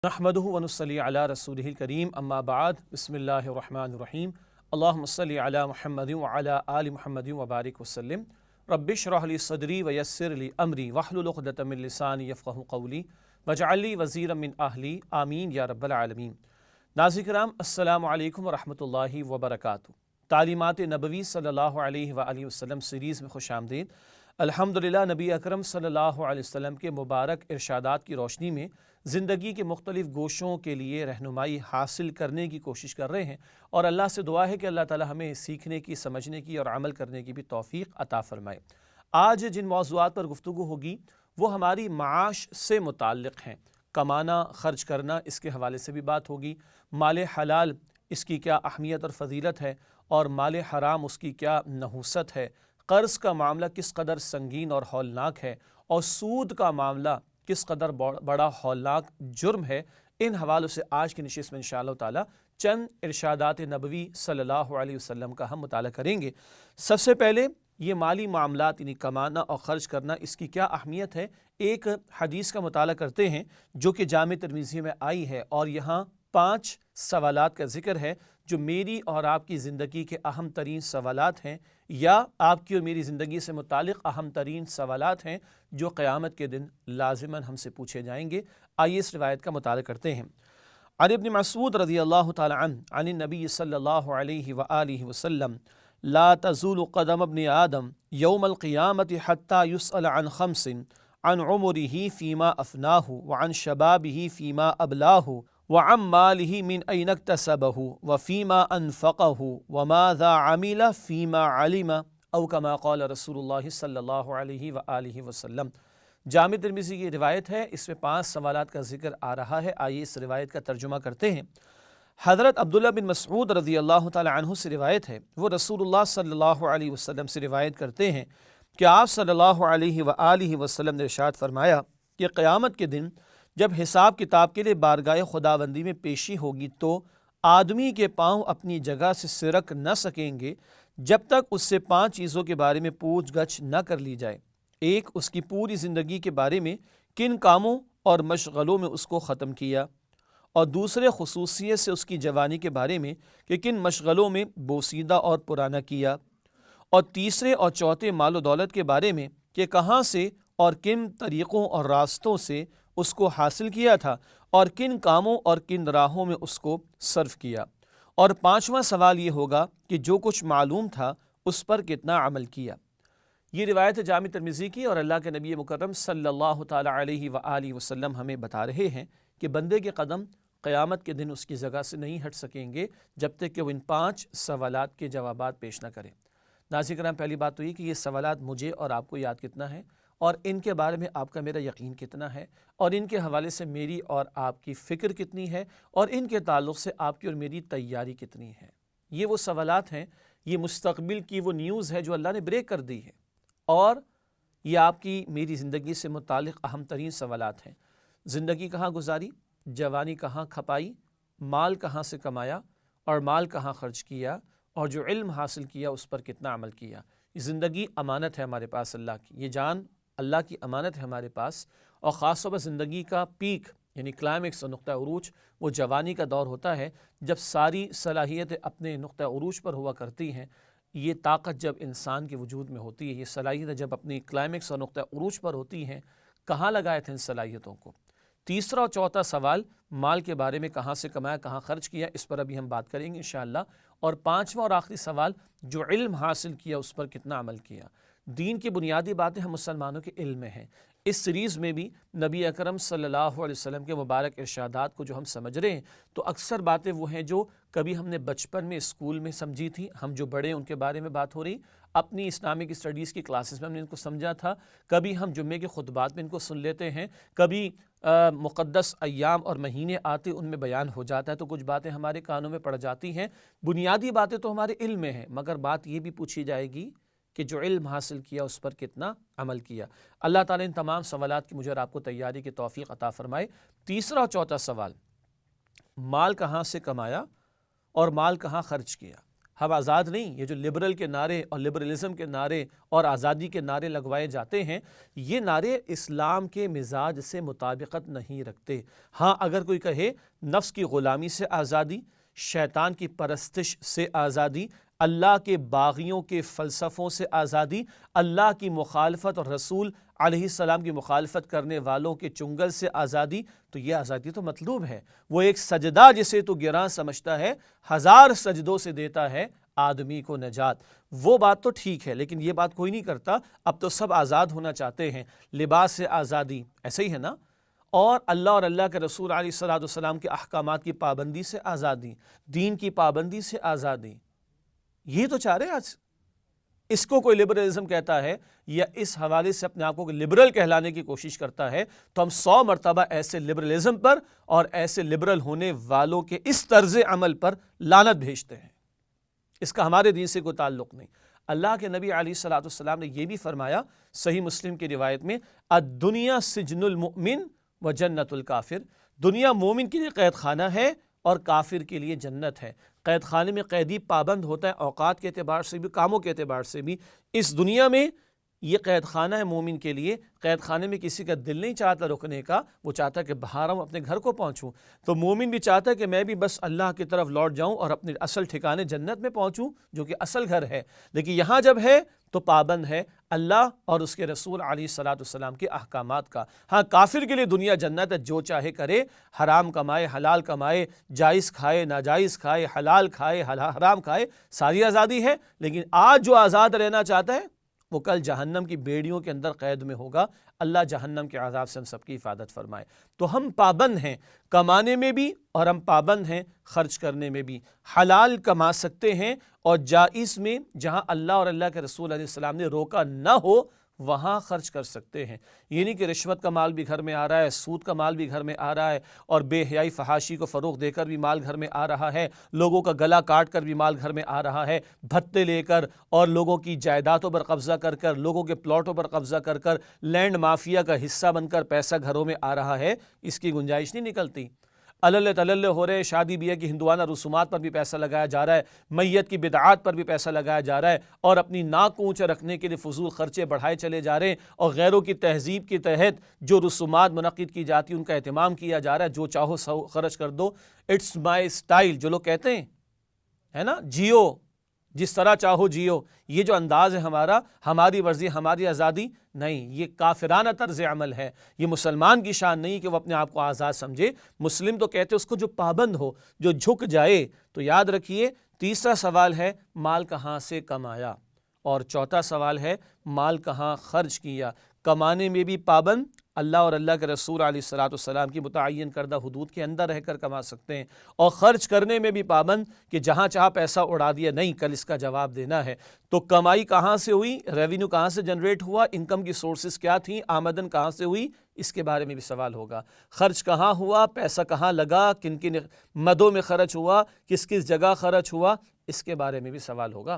نحمدہ ونصلی علی رسولہ الکریم اما بعد بسم اللہ الرحمن الرحیم اللہم صلی علی محمد وعلی آل محمد وبارک وسلم رب اشرح لی صدری ویسر لی امری واحلل عقدۃ من لسانی یفقہوا قولی واجعل لی وزیرا من اہلی آمین یا رب العالمین۔ ناظرین کرام السلام علیکم ورحمۃ اللہ وبرکاتہ۔ تعلیمات نبوی صلی اللہ علیہ وآلہ وسلم سیریز میں خوش آمدید۔ الحمدللہ نبی اکرم صلی اللہ علیہ وسلم کے مبارک ارشادات کی روشنی میں زندگی کے مختلف گوشوں کے لیے رہنمائی حاصل کرنے کی کوشش کر رہے ہیں، اور اللہ سے دعا ہے کہ اللہ تعالی ہمیں سیکھنے کی، سمجھنے کی اور عمل کرنے کی بھی توفیق عطا فرمائے۔ آج جن موضوعات پر گفتگو ہوگی وہ ہماری معاش سے متعلق ہیں۔ کمانا، خرچ کرنا، اس کے حوالے سے بھی بات ہوگی۔ مال حلال، اس کی کیا اہمیت اور فضیلت ہے، اور مال حرام، اس کی کیا نحوست ہے۔ قرض کا معاملہ کس قدر سنگین اور ہولناک ہے، اور سود کا معاملہ کس قدر بڑا ہولناک جرم ہے۔ ان حوالوں سے آج کی نشست میں انشاءاللہ تعالی چند ارشادات نبوی صلی اللہ علیہ وسلم کا ہم مطالعہ کریں گے۔ سب سے پہلے یہ مالی معاملات یعنی کمانا اور خرچ کرنا، اس کی کیا اہمیت ہے، ایک حدیث کا مطالعہ کرتے ہیں جو کہ جامع ترمذی میں آئی ہے، اور یہاں 5 سوالات کا ذکر ہے جو میری اور آپ کی زندگی کے اہم ترین سوالات ہیں، یا آپ کی اور میری زندگی سے متعلق اہم ترین سوالات ہیں جو قیامت کے دن لازماً ہم سے پوچھے جائیں گے۔ آئیے اس روایت کا مطالعہ کرتے ہیں۔ عن ابن مسعود رضی اللہ تعالی عنہ عن النبی صلی اللہ علیہ وآلہ وسلم لا تزول قدم ابن آدم یوم القیامت حتی یسأل عن 5 عن عمره فیما افناہ وعن شبابہ فیما ابلاہ وعن مالہ من این اکتسبہ وفیما انفقہ وماذا عمل فیما علم او کما قال رسول اللہ صلی اللہ علیہ وآلہ وسلم۔ جامع ترمذی کی روایت ہے، اس میں 5 سوالات کا ذکر آ رہا ہے۔ آئیے اس روایت کا ترجمہ کرتے ہیں۔ حضرت عبداللہ بن مسعود رضی اللہ تعالی عنہ سے روایت ہے، وہ رسول اللہ صلی اللہ علیہ وسلم سے روایت کرتے ہیں کہ آپ صلی اللہ علیہ وآلہ وسلم نے ارشاد فرمایا کہ قیامت کے دن جب حساب کتاب کے لیے بارگاہ خداوندی میں پیشی ہوگی تو آدمی کے پاؤں اپنی جگہ سے سرک نہ سکیں گے جب تک اس سے 5 چیزوں کے بارے میں پوچھ گچھ نہ کر لی جائے۔ ایک، اس کی پوری زندگی کے بارے میں کن کاموں اور مشغلوں میں اس کو ختم کیا، اور دوسرے، خصوصیت سے اس کی جوانی کے بارے میں کہ کن مشغلوں میں بوسیدہ اور پرانا کیا، اور تیسرے اور چوتھے، مال و دولت کے بارے میں کہ کہاں سے اور کن طریقوں اور راستوں سے اس کو حاصل کیا تھا، اور کن کاموں اور کن راہوں میں اس کو صرف کیا، اور 5واں سوال یہ ہوگا کہ جو کچھ معلوم تھا اس پر کتنا عمل کیا۔ یہ روایت ہے جامع ترمذی کی، اور اللہ کے نبی مکرم صلی اللہ تعالی علیہ وآلہ وسلم ہمیں بتا رہے ہیں کہ بندے کے قدم قیامت کے دن اس کی جگہ سے نہیں ہٹ سکیں گے جب تک کہ وہ ان 5 سوالات کے جوابات پیش نہ کریں۔ ناظرین کرام، پہلی بات تو یہ کہ یہ سوالات مجھے اور آپ کو یاد کتنا ہے، اور ان کے بارے میں آپ کا میرا یقین کتنا ہے، اور ان کے حوالے سے میری اور آپ کی فکر کتنی ہے، اور ان کے تعلق سے آپ کی اور میری تیاری کتنی ہے۔ یہ وہ سوالات ہیں، یہ مستقبل کی وہ نیوز ہے جو اللہ نے بریک کر دی ہے، اور یہ آپ کی میری زندگی سے متعلق اہم ترین سوالات ہیں۔ زندگی کہاں گزاری، جوانی کہاں کھپائی، مال کہاں سے کمایا، اور مال کہاں خرچ کیا، اور جو علم حاصل کیا اس پر کتنا عمل کیا۔ یہ زندگی امانت ہے ہمارے پاس اللہ کی، یہ جان اللہ کی امانت ہے ہمارے پاس، اور خاص طور پر زندگی کا پیک یعنی کلائمیکس اور نقطہ عروج وہ جوانی کا دور ہوتا ہے، جب ساری صلاحیتیں اپنے نقطہ عروج پر ہوا کرتی ہیں۔ یہ طاقت جب انسان کے وجود میں ہوتی ہے، یہ صلاحیتیں جب اپنی کلائمیکس اور نقطہ عروج پر ہوتی ہیں، کہاں لگائے تھے ان صلاحیتوں کو؟ تیسرا اور چوتھا سوال، مال کے بارے میں کہاں سے کمایا، کہاں خرچ کیا، اس پر ابھی ہم بات کریں گے انشاءاللہ۔ اور 5واں اور آخری سوال، جو علم حاصل کیا اس پر کتنا عمل کیا۔ دین کی بنیادی باتیں ہم مسلمانوں کے علم میں ہیں۔ اس سیریز میں بھی نبی اکرم صلی اللہ علیہ وسلم کے مبارک ارشادات کو جو ہم سمجھ رہے ہیں، تو اکثر باتیں وہ ہیں جو کبھی ہم نے بچپن میں اسکول میں سمجھی تھی، ہم جو بڑے ان کے بارے میں بات ہو رہی، اپنی اسلامک اسٹڈیز کی کلاسز میں ہم نے ان کو سمجھا تھا، کبھی ہم جمعے کے خطبات میں ان کو سن لیتے ہیں، کبھی مقدس ایام اور مہینے آتے ان میں بیان ہو جاتا ہے تو کچھ باتیں ہمارے کانوں میں پڑ جاتی ہیں۔ بنیادی باتیں تو ہمارے علم میں ہیں، مگر بات یہ بھی پوچھی جائے گی کہ جو علم حاصل کیا اس پر کتنا عمل کیا۔ اللہ تعالیٰ ان تمام سوالات کی مجھے اور آپ کو تیاری کی توفیق عطا فرمائے۔ تیسرا اور چوتھا سوال، مال کہاں سے کمایا اور مال کہاں خرچ کیا۔ ہم آزاد نہیں. یہ جو لبرل کے نعرے اور لبرلزم کے نعرے اور آزادی کے نعرے لگوائے جاتے ہیں، یہ نعرے اسلام کے مزاج سے مطابقت نہیں رکھتے. ہاں اگر کوئی کہے نفس کی غلامی سے آزادی، شیطان کی پرستش سے آزادی، اللہ کے باغیوں کے فلسفوں سے آزادی، اللہ کی مخالفت اور رسول علیہ السلام کی مخالفت کرنے والوں کے چنگل سے آزادی، تو یہ آزادی تو مطلوب ہے. وہ ایک سجدہ جسے تو گراں سمجھتا ہے 1000 سجدوں سے دیتا ہے آدمی کو نجات. وہ بات تو ٹھیک ہے، لیکن یہ بات کوئی نہیں کرتا. اب تو سب آزاد ہونا چاہتے ہیں. لباس سے آزادی، ایسے ہی ہے نا؟ اور اللہ اور اللہ کے رسول علیہ السلام کے احکامات کی پابندی سے آزادی، دین کی پابندی سے آزادی، یہ تو چاہ رہے آج. اس کو کوئی لبرلزم کہتا ہے یا اس حوالے سے اپنے آپ کو لبرل کہلانے کی کوشش کرتا ہے، تو ہم 100 مرتبہ ایسے لبرلزم پر اور ایسے لبرل ہونے والوں کے اس طرز عمل پر لعنت بھیجتے ہیں. اس کا ہمارے دین سے کوئی تعلق نہیں. اللہ کے نبی علیہ السلام نے یہ بھی فرمایا صحیح مسلم کی روایت میں، الدنیا سجن المؤمن و جنت الکافر. دنیا مومن کے لیے قید خانہ ہے اور کافر کے لیے جنت ہے. قید خانے میں قیدی پابند ہوتا ہے اوقات کے اعتبار سے بھی، کاموں کے اعتبار سے بھی. اس دنیا میں یہ قید خانہ ہے مومن کے لیے. قید خانے میں کسی کا دل نہیں چاہتا رکنے کا، وہ چاہتا ہے کہ باہر ہوں اپنے گھر کو پہنچوں. تو مومن بھی چاہتا ہے کہ میں بھی بس اللہ کی طرف لوٹ جاؤں اور اپنے اصل ٹھکانے جنت میں پہنچوں جو کہ اصل گھر ہے. لیکن یہاں جب ہے تو پابند ہے اللہ اور اس کے رسول علیہ السلام کے احکامات کا. ہاں کافر کے لیے دنیا جنت ہے، جو چاہے کرے، حرام کمائے حلال کمائے، جائز کھائے ناجائز کھائے، حلال کھائے حرام کھائے، ساری آزادی ہے. لیکن آج جو آزاد رہنا چاہتا ہے وہ کل جہنم کی بیڑیوں کے اندر قید میں ہوگا. اللہ جہنم کے عذاب سے ہم سب کی حفاظت فرمائے. تو ہم پابند ہیں کمانے میں بھی اور ہم پابند ہیں خرچ کرنے میں بھی. حلال کما سکتے ہیں اور جائز میں جہاں اللہ اور اللہ کے رسول علیہ السلام نے روکا نہ ہو وہاں خرچ کر سکتے ہیں. یہ نہیں کہ رشوت کا مال بھی گھر میں آ رہا ہے، سود کا مال بھی گھر میں آ رہا ہے، اور بے حیائی فحاشی کو فروغ دے کر بھی مال گھر میں آ رہا ہے، لوگوں کا گلا کاٹ کر بھی مال گھر میں آ رہا ہے، بھتے لے کر اور لوگوں کی جائیدادوں پر قبضہ کر کر، لوگوں کے پلاٹوں پر قبضہ کر کر، لینڈ مافیا کا حصہ بن کر پیسہ گھروں میں آ رہا ہے. اس کی گنجائش نہیں نکلتی. اللہ تلل ہو رہے، شادی بیاہ کی ہندوانہ رسومات پر بھی پیسہ لگایا جا رہا ہے، میت کی بدعات پر بھی پیسہ لگایا جا رہا ہے، اور اپنی ناک کو اونچا رکھنے کے لیے فضول خرچے بڑھائے چلے جا رہے ہیں، اور غیروں کی تہذیب کے تحت جو رسومات منعقد کی جاتی ہیں ان کا اہتمام کیا جا رہا ہے. جو چاہو سو خرچ کر دو، اٹس مائی سٹائل جو لوگ کہتے ہیں، ہے نا، جیو جس طرح چاہو جیو. یہ جو انداز ہے ہمارا، ہماری مرضی ہماری آزادی، نہیں، یہ کافرانہ طرز عمل ہے. یہ مسلمان کی شان نہیں کہ وہ اپنے آپ کو آزاد سمجھے. مسلم تو کہتے اس کو جو پابند ہو، جو جھک جائے. تو یاد رکھیے، تیسرا سوال ہے مال کہاں سے کمایا، اور چوتھا سوال ہے مال کہاں خرچ کیا. کمانے میں بھی پابند، اللہ اور اللہ کے رسول علیہ السلام کی متعین کردہ حدود کے اندر رہ کر کما سکتے ہیں، اور خرچ کرنے میں بھی پابند کہ جہاں چاہا پیسہ اڑا دیا، نہیں، کل اس کا جواب دینا ہے. تو کمائی کہاں سے ہوئی، ریونیو کہاں سے جنریٹ ہوا، انکم کی سورسز کیا تھیں، آمدن کہاں سے ہوئی، اس کے بارے میں بھی سوال ہوگا. خرچ کہاں ہوا، پیسہ کہاں لگا، کن کن مدوں میں خرچ ہوا، کس کس جگہ خرچ ہوا، اس کے بارے میں بھی سوال ہوگا.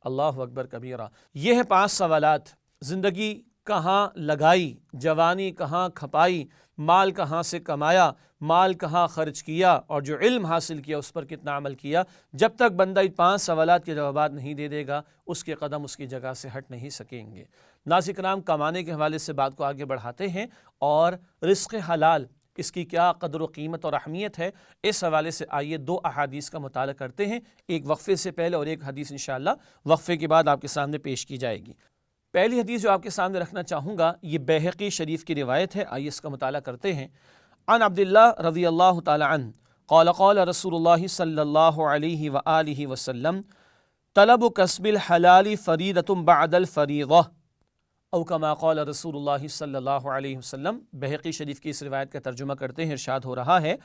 اللہ اکبر کبیرہ. یہ ہیں 5 سوالات. زندگی کہاں لگائی، جوانی کہاں کھپائی، مال کہاں سے کمایا، مال کہاں خرچ کیا، اور جو علم حاصل کیا اس پر کتنا عمل کیا. جب تک بندہ ان 5 سوالات کے جوابات نہیں دے دے گا، اس کے قدم اس کی جگہ سے ہٹ نہیں سکیں گے. ناظرین کرام، کمانے کے حوالے سے بات کو آگے بڑھاتے ہیں، اور رزق حلال اس کی کیا قدر و قیمت اور اہمیت ہے، اس حوالے سے آئیے 2 احادیث کا مطالعہ کرتے ہیں. ایک وقفے سے پہلے اور ایک حدیث انشاءاللہ وقفے کے بعد آپ کے سامنے پیش کی جائے گی. پہلی حدیث جو آپ کے سامنے رکھنا چاہوں گا، یہ بیہقی شریف کی روایت ہے. آئیے اس کا مطالعہ کرتے ہیں. عن عبداللہ رضی اللہ تعالی عنہ قال قال رسول اللہ صلی اللہ علیہ وآلہ وسلم طلب کسب الحلال فریضۃ بعد الفریضہ، او کما قال رسول اللہ صلی اللہ علیہ وسلم. بیہقی شریف کی اس روایت کا ترجمہ کرتے ہیں. ارشاد ہو رہا ہے،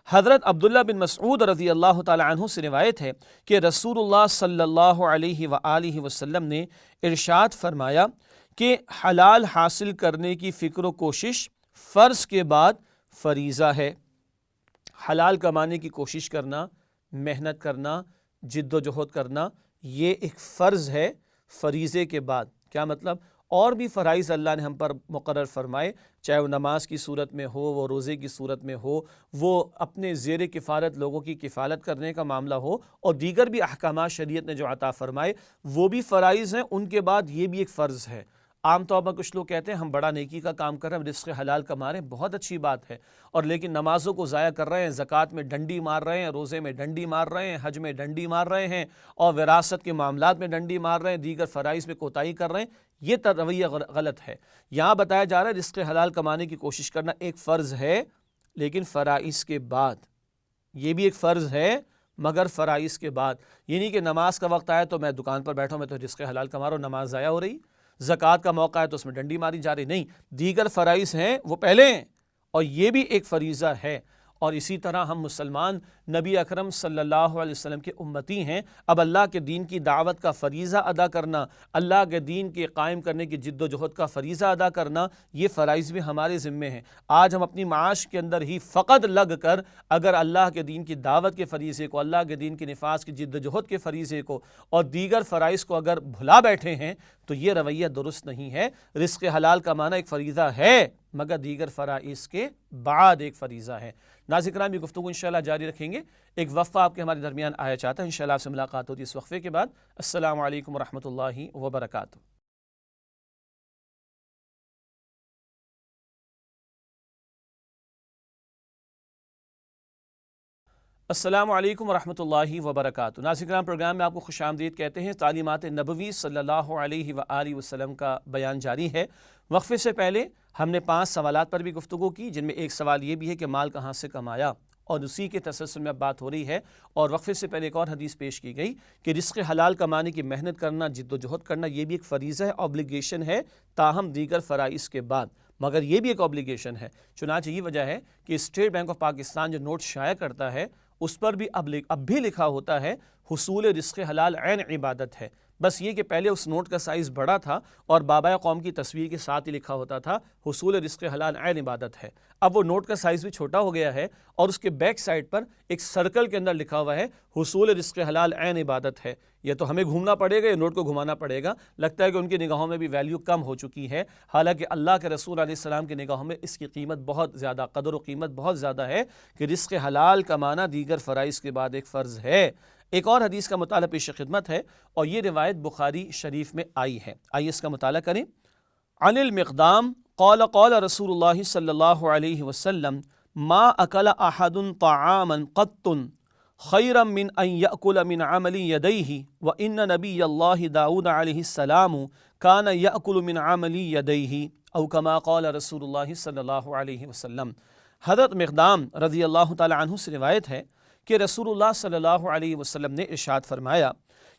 حضرت عبداللہ بن مسعود رضی اللہ تعالی عنہ سے روایت ہے کہ رسول اللہ صلی اللہ علیہ وآلہ وسلم نے ارشاد فرمایا کہ حلال حاصل کرنے کی فکر و کوشش فرض کے بعد فریضہ ہے. حلال کمانے کی کوشش کرنا، محنت کرنا، جد و جہد کرنا، یہ ایک فرض ہے فریضے کے بعد. کیا مطلب؟ اور بھی فرائض اللہ نے ہم پر مقرر فرمائے، چاہے وہ نماز کی صورت میں ہو، وہ روزے کی صورت میں ہو، وہ اپنے زیر کفالت لوگوں کی کفالت کرنے کا معاملہ ہو، اور دیگر بھی احکامات شریعت نے جو عطا فرمائے وہ بھی فرائض ہیں۔ ان کے بعد یہ بھی ایک فرض ہے۔ عام طور پر کچھ لوگ کہتے ہیں ہم بڑا نیکی کا کام کر رہے ہیں، رزق حلال کما رہے ہیں، بہت اچھی بات ہے، اور لیکن نمازوں کو ضائع کر رہے ہیں، زکوٰۃ میں ڈنڈی مار رہے ہیں، روزے میں ڈنڈی مار رہے ہیں، حج میں ڈنڈی مار رہے ہیں، اور وراثت کے معاملات میں ڈنڈی مار رہے ہیں، دیگر فرائض میں کوتاہی کر رہے ہیں۔ یہ رویہ غلط ہے۔ یہاں بتایا جا رہا ہے رزق حلال کمانے کی کوشش کرنا ایک فرض ہے، لیکن فرائض کے بعد۔ یہ بھی ایک فرض ہے مگر فرائض کے بعد، یہ نہیں کہ نماز کا وقت آیا تو میں دکان پر بیٹھا ہوں، میں تو رزق حلال کما رہا ہوں، نماز ضائع ہو رہی، زکوٰۃ کا موقع ہے تو اس میں ڈنڈی ماری جا رہی، نہیں، دیگر فرائض ہیں وہ پہلے ہیں، اور یہ بھی ایک فریضہ ہے۔ اور اسی طرح ہم مسلمان نبی اکرم صلی اللہ علیہ وسلم کے امتی ہیں، اب اللہ کے دین کی دعوت کا فریضہ ادا کرنا، اللہ کے دین کے قائم کرنے کی جد و جہد کا فریضہ ادا کرنا، یہ فرائض بھی ہمارے ذمے ہیں۔ آج ہم اپنی معاش کے اندر ہی فقط لگ کر اگر اللہ کے دین کی دعوت کے فریضے کو، اللہ کے دین کے نفاذ کی جد و جہد کے فریضے کو اور دیگر فرائض کو اگر بھلا بیٹھے ہیں تو یہ رویہ درست نہیں ہے۔ رزق حلال کمانا ایک فریضہ ہے مگر دیگر فرائض کے بعد ایک فریضہ ہے۔ ناظرین کرام، یہ گفتگو انشاءاللہ جاری رکھیں گے۔ ایک وقفہ آپ کے ہمارے درمیان آیا چاہتا ہے، انشاءاللہ آپ سے ملاقات ہوتی ہے اس وقفے کے بعد۔ السلام علیکم ورحمۃ اللہ وبرکاتہ۔ السلام علیکم ورحمۃ اللہ وبرکاتہ۔ ناظرین کرام، پروگرام میں آپ کو خوش آمدید کہتے ہیں۔ تعلیمات نبوی صلی اللہ علیہ وآلہ وسلم کا بیان جاری ہے۔ وقفے سے پہلے ہم نے 5 سوالات پر بھی گفتگو کی، جن میں ایک سوال یہ بھی ہے کہ مال کہاں سے کمایا، اور اسی کے تسلسل میں اب بات ہو رہی ہے، اور وقفے سے پہلے ایک اور حدیث پیش کی گئی کہ رزق حلال کمانے کی محنت کرنا، جد و جہد کرنا، یہ بھی ایک فریضہ ہے، اوبلیگیشن ہے، تاہم دیگر فرائض کے بعد، مگر یہ بھی ایک اوبلیگیشن ہے۔ چنانچہ یہ وجہ ہے کہ اسٹیٹ بینک آف پاکستان جو نوٹ شائع کرتا ہے اس پر بھی اب بھی لکھا ہوتا ہے حصول رزق حلال عین عبادت ہے، بس یہ کہ پہلے اس نوٹ کا سائز بڑا تھا اور بابائے قوم کی تصویر کے ساتھ ہی لکھا ہوتا تھا حصول رزق حلال عین عبادت ہے۔ اب وہ نوٹ کا سائز بھی چھوٹا ہو گیا ہے اور اس کے بیک سائڈ پر ایک سرکل کے اندر لکھا ہوا ہے حصول رزق حلال عین عبادت ہے۔ یہ تو ہمیں گھومنا پڑے گا، یہ نوٹ کو گھمانا پڑے گا۔ لگتا ہے کہ ان کی نگاہوں میں بھی ویلیو کم ہو چکی ہے، حالانکہ اللہ کے رسول علیہ السلام کی نگاہوں میں اس کی قیمت بہت زیادہ، قدر و قیمت بہت زیادہ ہے کہ رزق حلال کمانا دیگر فرائض کے بعد ایک فرض ہے۔ ایک اور حدیث کا مطالعہ پیش خدمت ہے، اور یہ روایت بخاری شریف میں آئی ہے، آئیے اس کا مطالعہ کریں۔ عن المقدام قال قال رسول اللہ صلی اللہ علیہ وسلم ما اکل احد طعاما قط خیرا من ان یأکل من عمل یدیہ وان نبی اللہ داؤد علیہ السلام کان یأکل من عمل یدیہ او کما قال رسول اللہ صلی اللہ علیہ وسلم۔ حضرت مقدام رضی اللہ تعالی عنہ سے روایت ہے کہ رسول اللہ صلی اللہ علیہ وسلم نے ارشاد فرمایا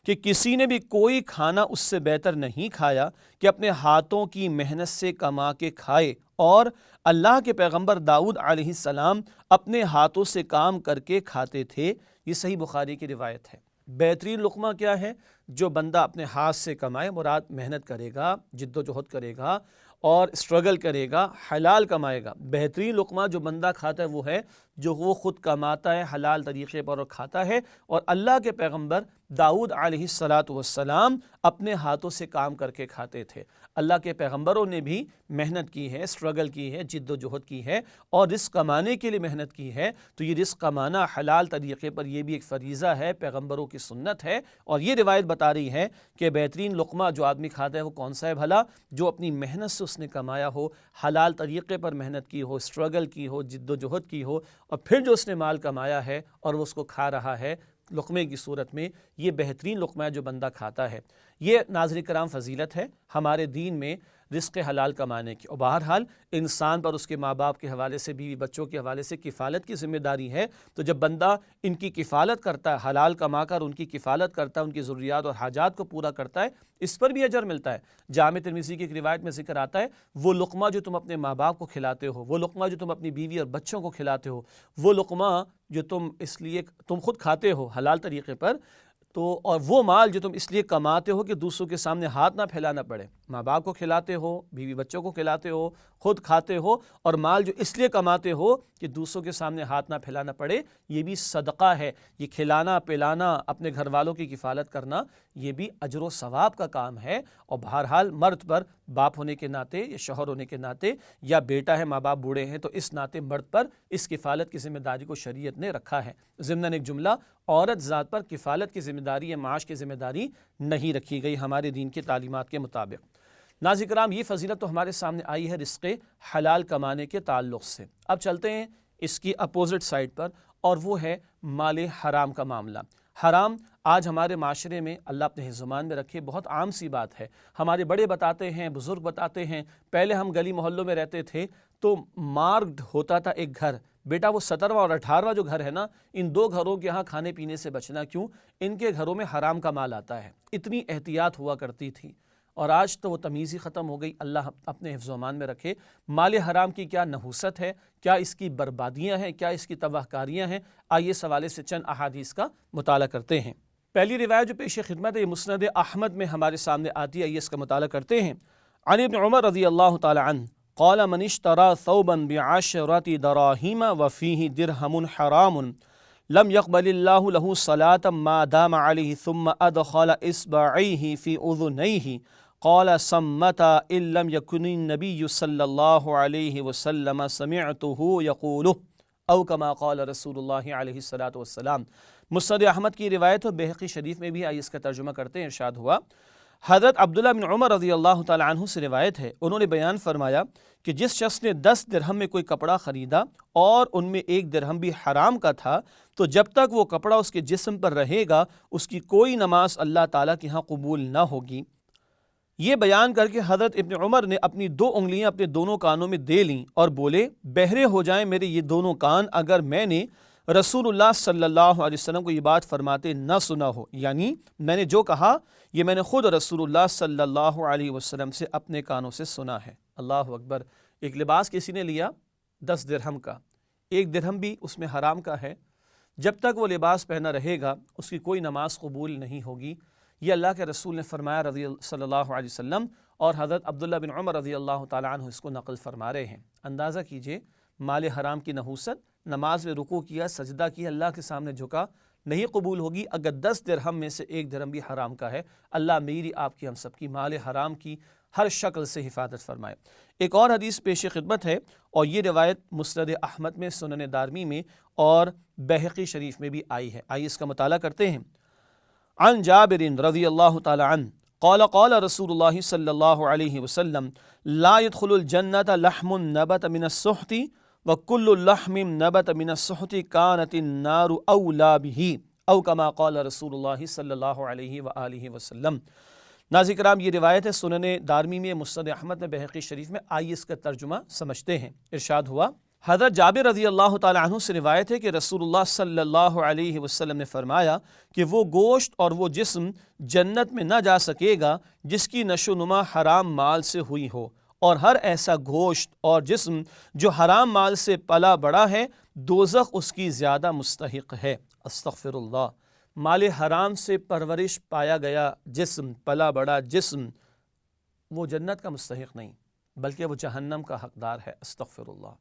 کہ کسی نے بھی کوئی کھانا اس سے بہتر نہیں کھایا کہ اپنے ہاتھوں کی محنت سے کما کے کھائے، اور اللہ کے پیغمبر داؤد علیہ السلام اپنے ہاتھوں سے کام کر کے کھاتے تھے۔ یہ صحیح بخاری کی روایت ہے۔ بہترین لقمہ کیا ہے؟ جو بندہ اپنے ہاتھ سے کمائے، مراد محنت کرے گا، جد و جہد کرے گا اور اسٹرگل کرے گا، حلال کمائے گا۔ بہترین لقمہ جو بندہ کھاتا ہے وہ ہے جو وہ خود کماتا ہے حلال طریقے پر اور کھاتا ہے، اور اللہ کے پیغمبر داؤد علیہ السلام اپنے ہاتھوں سے کام کر کے کھاتے تھے۔ اللہ کے پیغمبروں نے بھی محنت کی ہے، اسٹرگل کی ہے، جد و جہد کی ہے اور رزق کمانے کے لیے محنت کی ہے، تو یہ رزق کمانا حلال طریقے پر یہ بھی ایک فریضہ ہے، پیغمبروں کی سنت ہے۔ اور یہ روایت بتا رہی ہے کہ بہترین لقمہ جو آدمی کھاتا ہے وہ کون سا ہے بھلا؟ جو اپنی محنت سے اس نے کمایا ہو، حلال طریقے پر محنت کی ہو، اسٹرگل کی ہو، جد و جہد کی ہو، اور پھر جو اس نے مال کمایا ہے اور وہ اس کو کھا رہا ہے لقمے کی صورت میں، یہ بہترین لقمہ ہے جو بندہ کھاتا ہے۔ یہ ناظرین کرام فضیلت ہے ہمارے دین میں رزق حلال کمانے کی، اور بہرحال انسان پر اس کے ماں باپ کے حوالے سے، بیوی بچوں کے حوالے سے کفالت کی ذمہ داری ہے، تو جب بندہ ان کی کفالت کرتا ہے، حلال کما کر ان کی کفالت کرتا ہے، ان کی ضروریات اور حاجات کو پورا کرتا ہے، اس پر بھی اجر ملتا ہے۔ جامع ترمذی کی ایک روایت میں ذکر آتا ہے وہ لقمہ جو تم اپنے ماں باپ کو کھلاتے ہو، وہ لقمہ جو تم اپنی بیوی اور بچوں کو کھلاتے ہو، وہ لقمہ جو تم اس لیے تم خود کھاتے ہو حلال طریقے پر، تو اور وہ مال جو تم اس لیے کماتے ہو کہ دوسروں کے سامنے ہاتھ نہ پھیلانا پڑے، ماں باپ کو کھلاتے ہو، بیوی بچوں کو کھلاتے ہو، خود کھاتے ہو اور مال جو اس لیے کماتے ہو کہ دوسروں کے سامنے ہاتھ نہ پھیلانا پڑے، یہ بھی صدقہ ہے۔ یہ کھلانا پلانا، اپنے گھر والوں کی کفالت کرنا، یہ بھی اجر و ثواب کا کام ہے۔ اور بہرحال مرد پر باپ ہونے کے ناطے یا شوہر ہونے کے ناطے یا بیٹا ہے، ماں باپ بوڑھے ہیں، تو اس ناطے مرد پر اس کفالت کی ذمہ داری کو شریعت نے رکھا ہے۔ ضمناً ایک جملہ، عورت ذات پر کفالت کی ذمہ داری یا معاش کی ذمہ داری نہیں رکھی گئی ہمارے دین کی تعلیمات کے مطابق۔ ناظرین کرام، یہ فضیلت تو ہمارے سامنے آئی ہے رزق حلال کمانے کے تعلق سے۔ اب چلتے ہیں اس کی اپوزٹ سائڈ پر، اور وہ ہے مال حرام کا معاملہ۔ حرام آج ہمارے معاشرے میں، اللہ اپنے زبان میں رکھے، بہت عام سی بات ہے۔ ہمارے بڑے بتاتے ہیں، بزرگ بتاتے ہیں، پہلے ہم گلی محلوں میں رہتے تھے تو مارکڈ ہوتا تھا ایک گھر، بیٹا وہ 17واں اور 18واں جو گھر ہے نا، ان 2 گھروں کے ہاں کھانے پینے سے بچنا، کیوں؟ ان کے گھروں میں حرام کا مال آتا ہے۔ اتنی احتیاط ہوا کرتی تھی، اور آج تو وہ تمیز ہی ختم ہو گئی۔ اللہ اپنے حفظ و امان میں رکھے۔ مال حرام کی کیا نحوست ہے، کیا اس کی بربادیاں ہیں، کیا اس کی تباہ کاریاں ہیں؟ آئیے اس حوالے سے چند احادیث کا مطالعہ کرتے ہیں۔ پہلی روایت جو پیش خدمت ہے، یہ مسند احمد میں ہمارے سامنے آتی ہے، آئیے اس کا مطالعہ کرتے ہیں۔ عن ابن عمر رضی اللہ تعالی عنہ قال من اشترى ثوبا ب10 دراهم وفيه درهم حرام لم يقبل الله له صلاة ما دام عليه ثم أدخل إصبعيه في أذنيه قال صمت إن لم يكن النبي صلى الله عليه وسلم سمعته يقوله او كما قال رسول اللہ علیہ الصلاۃ والسلام۔ مسند احمد کی روایت ہے، بہقی شریف میں بھی، آئیے اس کا ترجمہ کرتے ہیں۔ ارشاد ہوا، حضرت عبداللہ بن عمر رضی اللہ تعالی عنہ سے روایت ہے، انہوں نے بیان فرمایا کہ جس شخص نے 10 درہم میں کوئی کپڑا خریدا اور ان میں 1 درہم بھی حرام کا تھا، تو جب تک وہ کپڑا اس کے جسم پر رہے گا اس کی کوئی نماز اللہ تعالیٰ کے ہاں قبول نہ ہوگی۔ یہ بیان کر کے حضرت ابن عمر نے اپنی 2 انگلیاں اپنے دونوں کانوں میں دے لیں اور بولے، بہرے ہو جائیں میرے یہ دونوں کان اگر میں نے رسول اللہ صلی اللہ علیہ وسلم کو یہ بات فرماتے نہ سنا ہو، یعنی میں نے جو کہا یہ میں نے خود رسول اللہ صلی اللہ علیہ وسلم سے اپنے کانوں سے سنا ہے۔ اللہ اکبر۔ ایک لباس کسی نے لیا 10 درہم کا، 1 درہم بھی اس میں حرام کا ہے، جب تک وہ لباس پہنا رہے گا اس کی کوئی نماز قبول نہیں ہوگی۔ یہ اللہ کے رسول نے فرمایا صلی اللہ علیہ وسلم، اور حضرت عبداللہ بن عمر رضی اللہ تعالیٰ عنہ اس کو نقل فرما رہے ہیں۔ اندازہ کیجئے مال حرام کی نحوست۔ نماز میں رکوع کیا، سجدہ کیا، اللہ کے سامنے جھکا، نہیں قبول ہوگی اگر 10 درہم میں سے 1 درہم بھی حرام کا ہے۔ اللہ میری، آپ کی، ہم سب کی مال حرام کی ہر شکل سے حفاظت فرمائے۔ ایک اور حدیث پیش خدمت ہے، اور یہ روایت مسند احمد میں، سنن دارمی میں اور بہقی شریف میں بھی آئی ہے۔ آئیے اس کا مطالعہ کرتے ہیں۔ عن جابر رضی اللہ تعالی عنہ قال قال رسول اللہ صلی اللہ علیہ وسلم لا يدخل الجنة لحم نبت من السحت وكل لحم نبت من السحت كانت النار أولى به او كما قال رسول اللہ صلی اللہ علیہ وآلہ وسلم۔ ناظرین کرام، یہ روایت ہے سنن دارمی میں، مسند احمد میں، بہقی شریف میں۔ آئیے اس کا ترجمہ سمجھتے ہیں۔ ارشاد ہوا، حضرت جابر رضی اللہ تعالی عنہ سے روایت ہے کہ رسول اللہ صلی اللہ علیہ وسلم نے فرمایا کہ وہ گوشت اور وہ جسم جنت میں نہ جا سکے گا جس کی نشو نما حرام مال سے ہوئی ہو، اور ہر ایسا گوشت اور جسم جو حرام مال سے پلا بڑا ہے دوزخ اس کی زیادہ مستحق ہے۔ استغفر اللہ۔ مال حرام سے پرورش پایا گیا جسم، پلا بڑا جسم، وہ جنت کا مستحق نہیں بلکہ وہ جہنم کا حقدار ہے۔ استغفر اللہ۔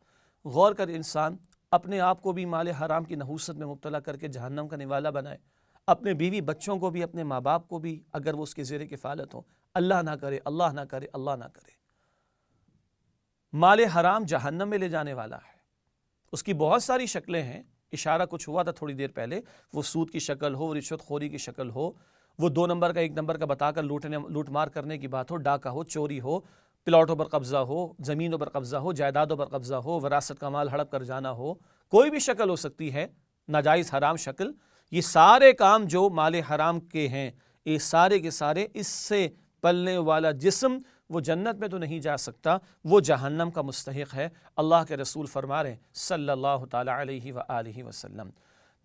غور کر انسان اپنے آپ کو بھی مال حرام کی نحوست میں مبتلا کر کے جہنم کا نوالا بنائے، اپنے بیوی بچوں کو بھی، اپنے ماں باپ کو بھی، اگر وہ اس کے زیر کفالت ہو۔ اللہ نہ کرے، اللہ نہ کرے، اللہ نہ کرے۔ مال حرام جہنم میں لے جانے والا ہے۔ اس کی بہت ساری شکلیں ہیں، اشارہ کچھ ہوا تھا تھوڑی دیر پہلے، وہ سود کی شکل ہو، رشوت خوری کی شکل ہو، وہ 2 نمبر کا 1 نمبر کا بتا کر لوٹ مار کرنے کی بات ہو، ڈاکہ ہو، چوری ہو، پلاٹوں پر قبضہ ہو، زمینوں پر قبضہ ہو، جائیدادوں پر قبضہ ہو، وراثت کا مال ہڑپ کر جانا ہو، کوئی بھی شکل ہو سکتی ہے ناجائز حرام شکل۔ یہ سارے کام جو مال حرام کے ہیں، یہ سارے کے سارے اس سے پلنے والا جسم وہ جنت میں تو نہیں جا سکتا، وہ جہنم کا مستحق ہے۔ اللہ کے رسول فرما رہے ہیں صلی اللہ تعالی علیہ وآلہ وسلم۔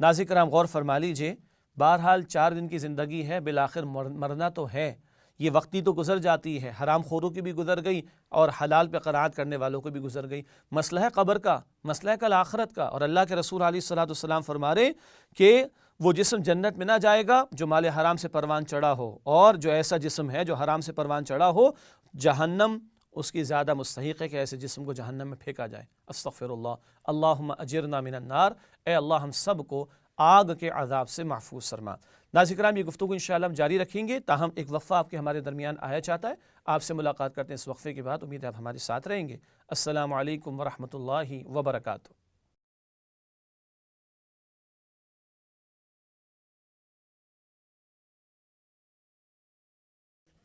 ناظرین کرام غور فرما لیجئے، بہرحال 4 دن کی زندگی ہے، بالآخر مرنا تو ہے، یہ وقتی تو گزر جاتی ہے، حرام خوروں کی بھی گزر گئی اور حلال پہ قناعت کرنے والوں کو بھی گزر گئی۔ مسئلہ ہے قبر کا، مسئلہ ہے کل آخرت کا، اور اللہ کے رسول علیہ الصلوۃ والسلام فرما رہے کہ وہ جسم جنت میں نہ جائے گا جو مال حرام سے پروان چڑھا ہو، اور جو ایسا جسم ہے جو حرام سے پروان چڑھا ہو، جہنم اس کی زیادہ مستحق ہے کہ ایسے جسم کو جہنم میں پھینکا جائے۔ استغفر اللہ۔ اللہم اجرنا من النار، اے اللہ ہم سب کو آگ کے عذاب سے محفوظ فرما۔ ناظرین کرام، یہ گفتگو انشاءاللہ ہم جاری رکھیں گے، تاہم ایک وقفہ آپ کے ہمارے درمیان آیا چاہتا ہے۔ آپ سے ملاقات کرتے ہیں اس وقفے کے بعد، امید ہے آپ ہمارے ساتھ رہیں گے۔ السلام علیکم ورحمۃ اللہ وبرکاتہ۔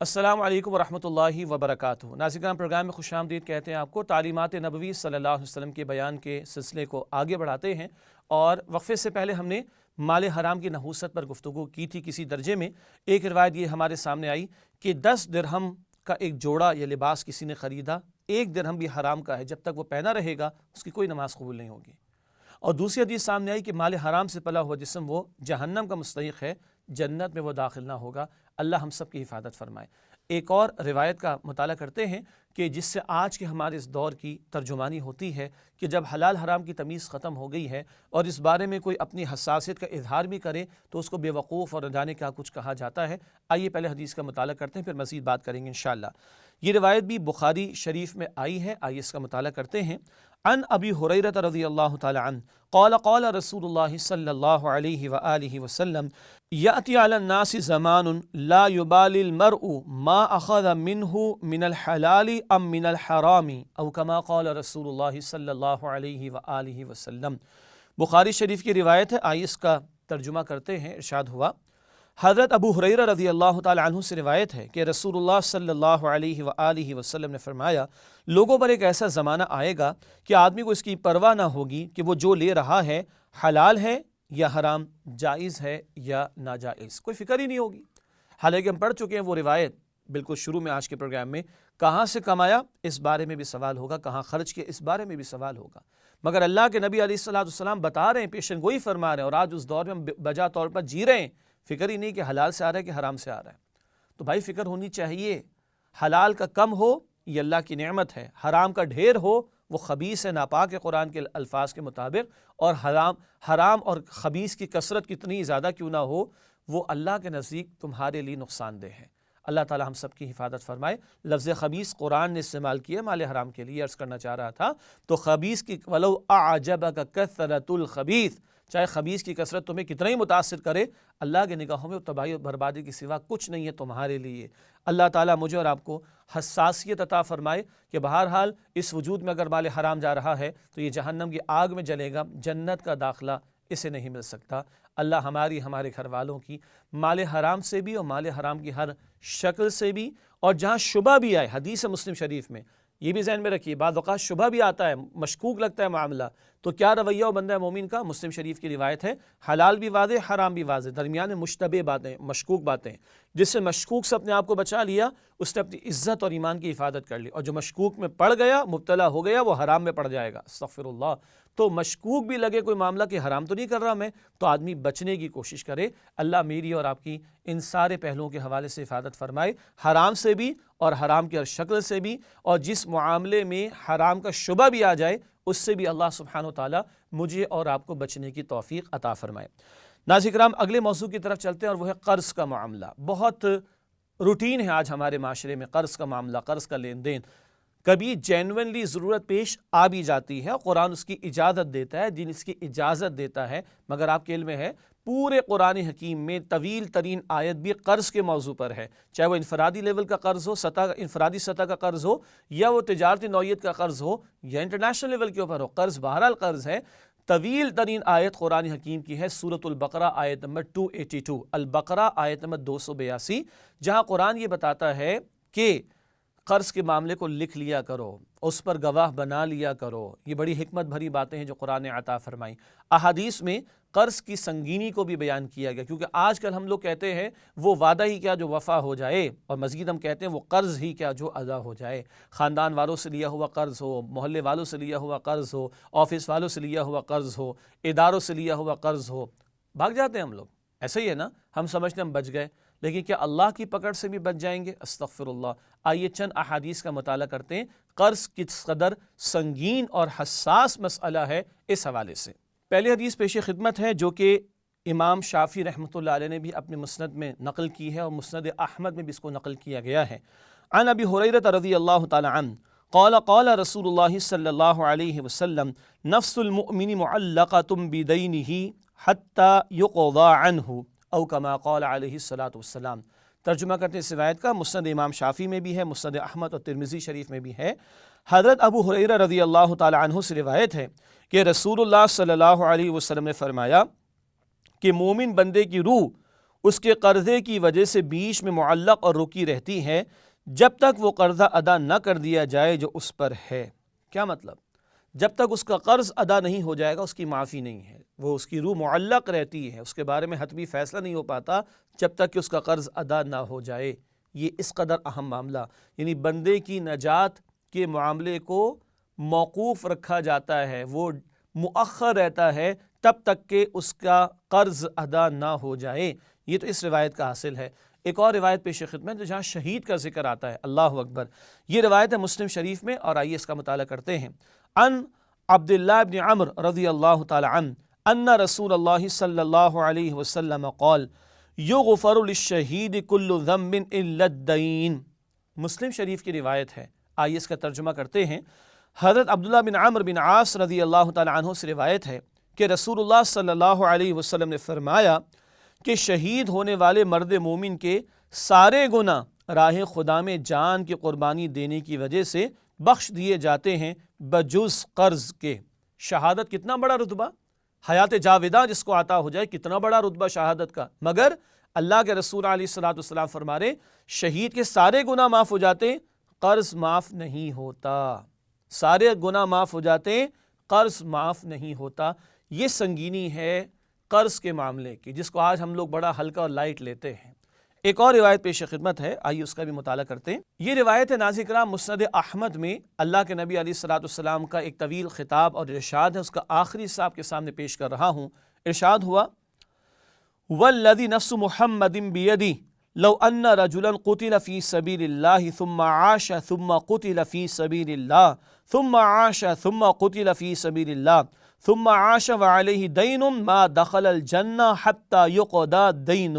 السلام علیکم ورحمۃ اللہ وبرکاتہ۔ ناظرین کرام، پروگرام میں خوش آمدید کہتے ہیں آپ کو۔ تعلیمات نبوی صلی اللہ علیہ وسلم کے بیان کے سلسلے کو آگے بڑھاتے ہیں، اور وقفے سے پہلے ہم نے مال حرام کی نحوست پر گفتگو کی تھی کسی درجے میں۔ ایک روایت یہ ہمارے سامنے آئی کہ 10 درہم کا ایک جوڑا یا لباس کسی نے خریدا، 1 درہم بھی حرام کا ہے، جب تک وہ پہنا رہے گا اس کی کوئی نماز قبول نہیں ہوگی۔ اور دوسری حدیث سامنے آئی کہ مال حرام سے پلا ہوا جسم وہ جہنم کا مستحق ہے، جنت میں وہ داخل نہ ہوگا۔ اللہ ہم سب کی حفاظت فرمائے۔ ایک اور روایت کا مطالعہ کرتے ہیں کہ جس سے آج کے ہمارے اس دور کی ترجمانی ہوتی ہے کہ جب حلال حرام کی تمیز ختم ہو گئی ہے اور اس بارے میں کوئی اپنی حساسیت کا اظہار بھی کرے تو اس کو بے وقوف اور جانے کا کچھ کہا جاتا ہے۔ آئیے پہلے حدیث کا مطالعہ کرتے ہیں، پھر مزید بات کریں گے انشاءاللہ۔ یہ روایت بھی بخاری شریف میں آئی ہے، آئیے اس کا مطالعہ کرتے ہیں۔ عن ابی ہریرہ رضی اللہ تعالی عنہ قال قال رسول اللہ صلی اللہ علیہ وآلہ وسلم یأتی علی الناس زمان لا یبالی المرء ما اخذ منہ من الحلال ام من الحرام او کما قال رسول اللہ صلی اللہ علیہ وآلہ وسلم۔ بخاری شریف کی روایت ہے، آئیے اس کا ترجمہ کرتے ہیں۔ ارشاد ہوا، حضرت ابو ہریرہ رضی اللہ تعالی عنہ سے روایت ہے کہ رسول اللہ صلی اللہ علیہ وآلہ وسلم نے فرمایا، لوگوں پر ایک ایسا زمانہ آئے گا کہ آدمی کو اس کی پرواہ نہ ہوگی کہ وہ جو لے رہا ہے حلال ہے یا حرام، جائز ہے یا ناجائز، کوئی فکر ہی نہیں ہوگی۔ حالانکہ ہم پڑھ چکے ہیں وہ روایت بالکل شروع میں آج کے پروگرام میں، کہاں سے کمایا اس بارے میں بھی سوال ہوگا، کہاں خرچ کیا اس بارے میں بھی سوال ہوگا۔ مگر اللہ کے نبی علیہ السلام بتا رہے ہیں، پیشن گوئی فرما رہے ہیں، اور آج اس دور میں ہم بجا طور پر جی رہے ہیں، فکر ہی نہیں کہ حلال سے آ رہا ہے کہ حرام سے آ رہا ہے۔ تو بھائی فکر ہونی چاہیے، حلال کا کم ہو یہ اللہ کی نعمت ہے، حرام کا ڈھیر ہو وہ خبیث ہے، ناپاک ہے قرآن کے الفاظ کے مطابق، اور حرام اور خبیث کی کثرت کتنی زیادہ کیوں نہ ہو وہ اللہ کے نزدیک تمہارے لیے نقصان دہ ہے۔ اللہ تعالی ہم سب کی حفاظت فرمائے۔ لفظ خبیث قرآن نے استعمال کیا مال حرام کے لیے، عرض کرنا چاہ رہا تھا، تو خبیث کی وَلَوْ أَعْجَبَكَ كَثْرَةُ الْخَبِيثِ، چاہے خبیث کی کثرت تمہیں کتنا ہی متاثر کرے، اللہ کے نگاہوں میں تباہی اور بربادی کے سوا کچھ نہیں ہے تمہارے لیے۔ اللہ تعالیٰ مجھے اور آپ کو حساسیت عطا فرمائے کہ بہرحال اس وجود میں اگر مال حرام جا رہا ہے تو یہ جہنم کی آگ میں جلے گا، جنت کا داخلہ اسے نہیں مل سکتا۔ اللہ ہمارے گھر والوں کی مال حرام سے بھی اور مال حرام کی ہر شکل سے بھی، اور جہاں شبہ بھی آئے، حدیث مسلم شریف میں یہ بھی ذہن میں رکھیے، بعض اوقات شبہ بھی آتا ہے، مشکوک لگتا ہے معاملہ، تو کیا رویہ ہو بندہ مومن کا؟ مسلم شریف کی روایت ہے، حلال بھی واضح حرام بھی واضح، درمیان میں مشتبہ باتیں، مشکوک باتیں، جس سے مشکوک سے اپنے آپ کو بچا لیا اس نے اپنی عزت اور ایمان کی حفاظت کر لی، اور جو مشکوک میں پڑ گیا، مبتلا ہو گیا، وہ حرام میں پڑ جائے گا۔ استغفر اللہ۔ تو مشکوک بھی لگے کوئی معاملہ کہ حرام تو نہیں کر رہا میں، تو آدمی بچنے کی کوشش کرے۔ اللہ میری اور آپ کی ان سارے پہلوؤں کے حوالے سے حفاظت فرمائے، حرام سے بھی اور حرام کی ہر شکل سے بھی، اور جس معاملے میں حرام کا شبہ بھی آ جائے اس سے بھی اللہ سبحانہ و تعالیٰ مجھے اور آپ کو بچنے کی توفیق عطا فرمائے۔ ناظرین کرام، اگلے موضوع کی طرف چلتے ہیں، اور وہ ہے قرض کا معاملہ۔ بہت روٹین ہے آج ہمارے معاشرے میں قرض کا معاملہ، قرض کا لین دین۔ کبھی جینوئنلی ضرورت پیش آ بھی جاتی ہے، قرآن اس کی اجازت دیتا ہے، دین اس کی اجازت دیتا ہے، مگر آپ کے علم میں ہے پورے قرآن حکیم میں طویل ترین آیت بھی قرض کے موضوع پر ہے، چاہے وہ انفرادی لیول کا قرض ہو، انفرادی سطح کا قرض ہو، یا وہ تجارتی نوعیت کا قرض ہو، یا انٹرنیشنل لیول کے اوپر ہو، قرض بہرحال قرض ہے۔ طویل ترین آیت قرآن حکیم کی ہے سورۃ البقرہ آیت نمبر 282، البقرہ آیت نمبر 282، جہاں قرآن یہ بتاتا ہے کہ قرض کے معاملے کو لکھ لیا کرو، اس پر گواہ بنا لیا کرو۔ یہ بڑی حکمت بھری باتیں ہیں جو قرآن نے عطا فرمائی۔ احادیث میں قرض کی سنگینی کو بھی بیان کیا گیا، کیونکہ آج کل ہم لوگ کہتے ہیں وہ وعدہ ہی کیا جو وفا ہو جائے، اور مزید ہم کہتے ہیں وہ قرض ہی کیا جو ادا ہو جائے۔ خاندان والوں سے لیا ہوا قرض ہو، محلے والوں سے لیا ہوا قرض ہو، آفس والوں سے لیا ہوا قرض ہو، اداروں سے لیا ہوا قرض ہو، بھاگ جاتے ہیں ہم لوگ۔ ایسا ہی ہے نا، ہم سمجھتے ہیں ہم بچ گئے، لیکن کیا اللہ کی پکڑ سے بھی بچ جائیں گے؟ استغفر اللہ۔ آئیے چند احادیث کا مطالعہ کرتے ہیں، قرض کس قدر سنگین اور حساس مسئلہ ہے اس حوالے سے۔ پہلی حدیث پیش خدمت ہے جو کہ امام شافعی رحمۃ اللہ علیہ نے بھی اپنے مسند میں نقل کی ہے، اور مسند احمد میں بھی اس کو نقل کیا گیا ہے۔ عن ابی ہریرہ رضی اللہ تعالی عنہ قال قال رسول اللہ صلی اللہ علیہ وسلم نفس المؤمن معلقۃ بدینہ حتی یقضى عنہ او کما قال علیہ الصلاۃ والسلام۔ ترجمہ کرتے ہیں اس روایت کا، مسند امام شافعی میں بھی ہے، مسند احمد اور ترمذی شریف میں بھی ہے۔ حضرت ابو ہریرہ رضی اللہ تعالی عنہ سے روایت ہے کہ رسول اللہ صلی اللہ علیہ وسلم نے فرمایا کہ مومن بندے کی روح اس کے قرضے کی وجہ سے بیچ میں معلق اور رکی رہتی ہے جب تک وہ قرضہ ادا نہ کر دیا جائے جو اس پر ہے۔ کیا مطلب؟ جب تک اس کا قرض ادا نہیں ہو جائے گا اس کی معافی نہیں ہے، وہ اس کی روح معلق رہتی ہے، اس کے بارے میں حتمی فیصلہ نہیں ہو پاتا جب تک کہ اس کا قرض ادا نہ ہو جائے۔ یہ اس قدر اہم معاملہ، یعنی بندے کی نجات کے معاملے کو موقوف رکھا جاتا ہے، وہ مؤخر رہتا ہے تب تک کہ اس کا قرض ادا نہ ہو جائے۔ یہ تو اس روایت کا حاصل ہے۔ ایک اور روایت پیش خدمت جہاں شہید کا ذکر آتا ہے، اللہ اکبر، یہ روایت ہے مسلم شریف میں، اور آئیے اس کا مطالعہ کرتے ہیں۔ ان عبداللہ بن عمرو رضی اللہ تعالی عنہ ان رسول اللہ صلی اللہ علیہ وسلم قال یغفر للشہید کل ذنب الا الدین۔ مسلم شریف کی روایت ہے، آئیے اس کا ترجمہ کرتے ہیں۔ حضرت عبداللہ بن عمرو بن عاص رضی اللہ تعالی عنہ سے روایت ہے کہ رسول اللہ صلی اللہ علیہ وسلم نے فرمایا کہ شہید ہونے والے مرد مومن کے سارے گناہ راہ خدا میں جان کی قربانی دینے کی وجہ سے بخش دیے جاتے ہیں بجز قرض کے۔ شہادت کتنا بڑا رتبہ، حیات جاودہ جس کو عطا ہو جائے، کتنا بڑا رتبہ شہادت کا، مگر اللہ کے رسول علیہ الصلوۃ والسلام فرما رہے شہید کے سارے گناہ معاف ہو جاتے، قرض معاف نہیں ہوتا۔ سارے گناہ معاف ہو جاتے، قرض معاف نہیں ہوتا۔ یہ سنگینی ہے قرض کے معاملے کی، جس کو آج ہم لوگ بڑا ہلکا اور لائٹ لیتے ہیں۔ ایک اور روایت پیش خدمت ہے، آئیے اس کا بھی مطالعہ کرتے ہیں۔ یہ روایت ہے ناظرین کرام مسند احمد میں، اللہ کے نبی علیہ الصلوۃ والسلام کا ایک طویل خطاب اور ارشاد ہے، اس کا آخری حصہ آپ کے سامنے پیش کر رہا ہوں۔ ارشاد ہوا والذی نفس محمد بیدہ لو ان رجلا قتل فی سبیل اللہ ثم عاش ثم قتل فی سبیل اللہ ثم عاش ثم قتل فی سبیل اللہ ثم عاش وعلیہ دین ما دخل الجنہ حتی یقضی دینہ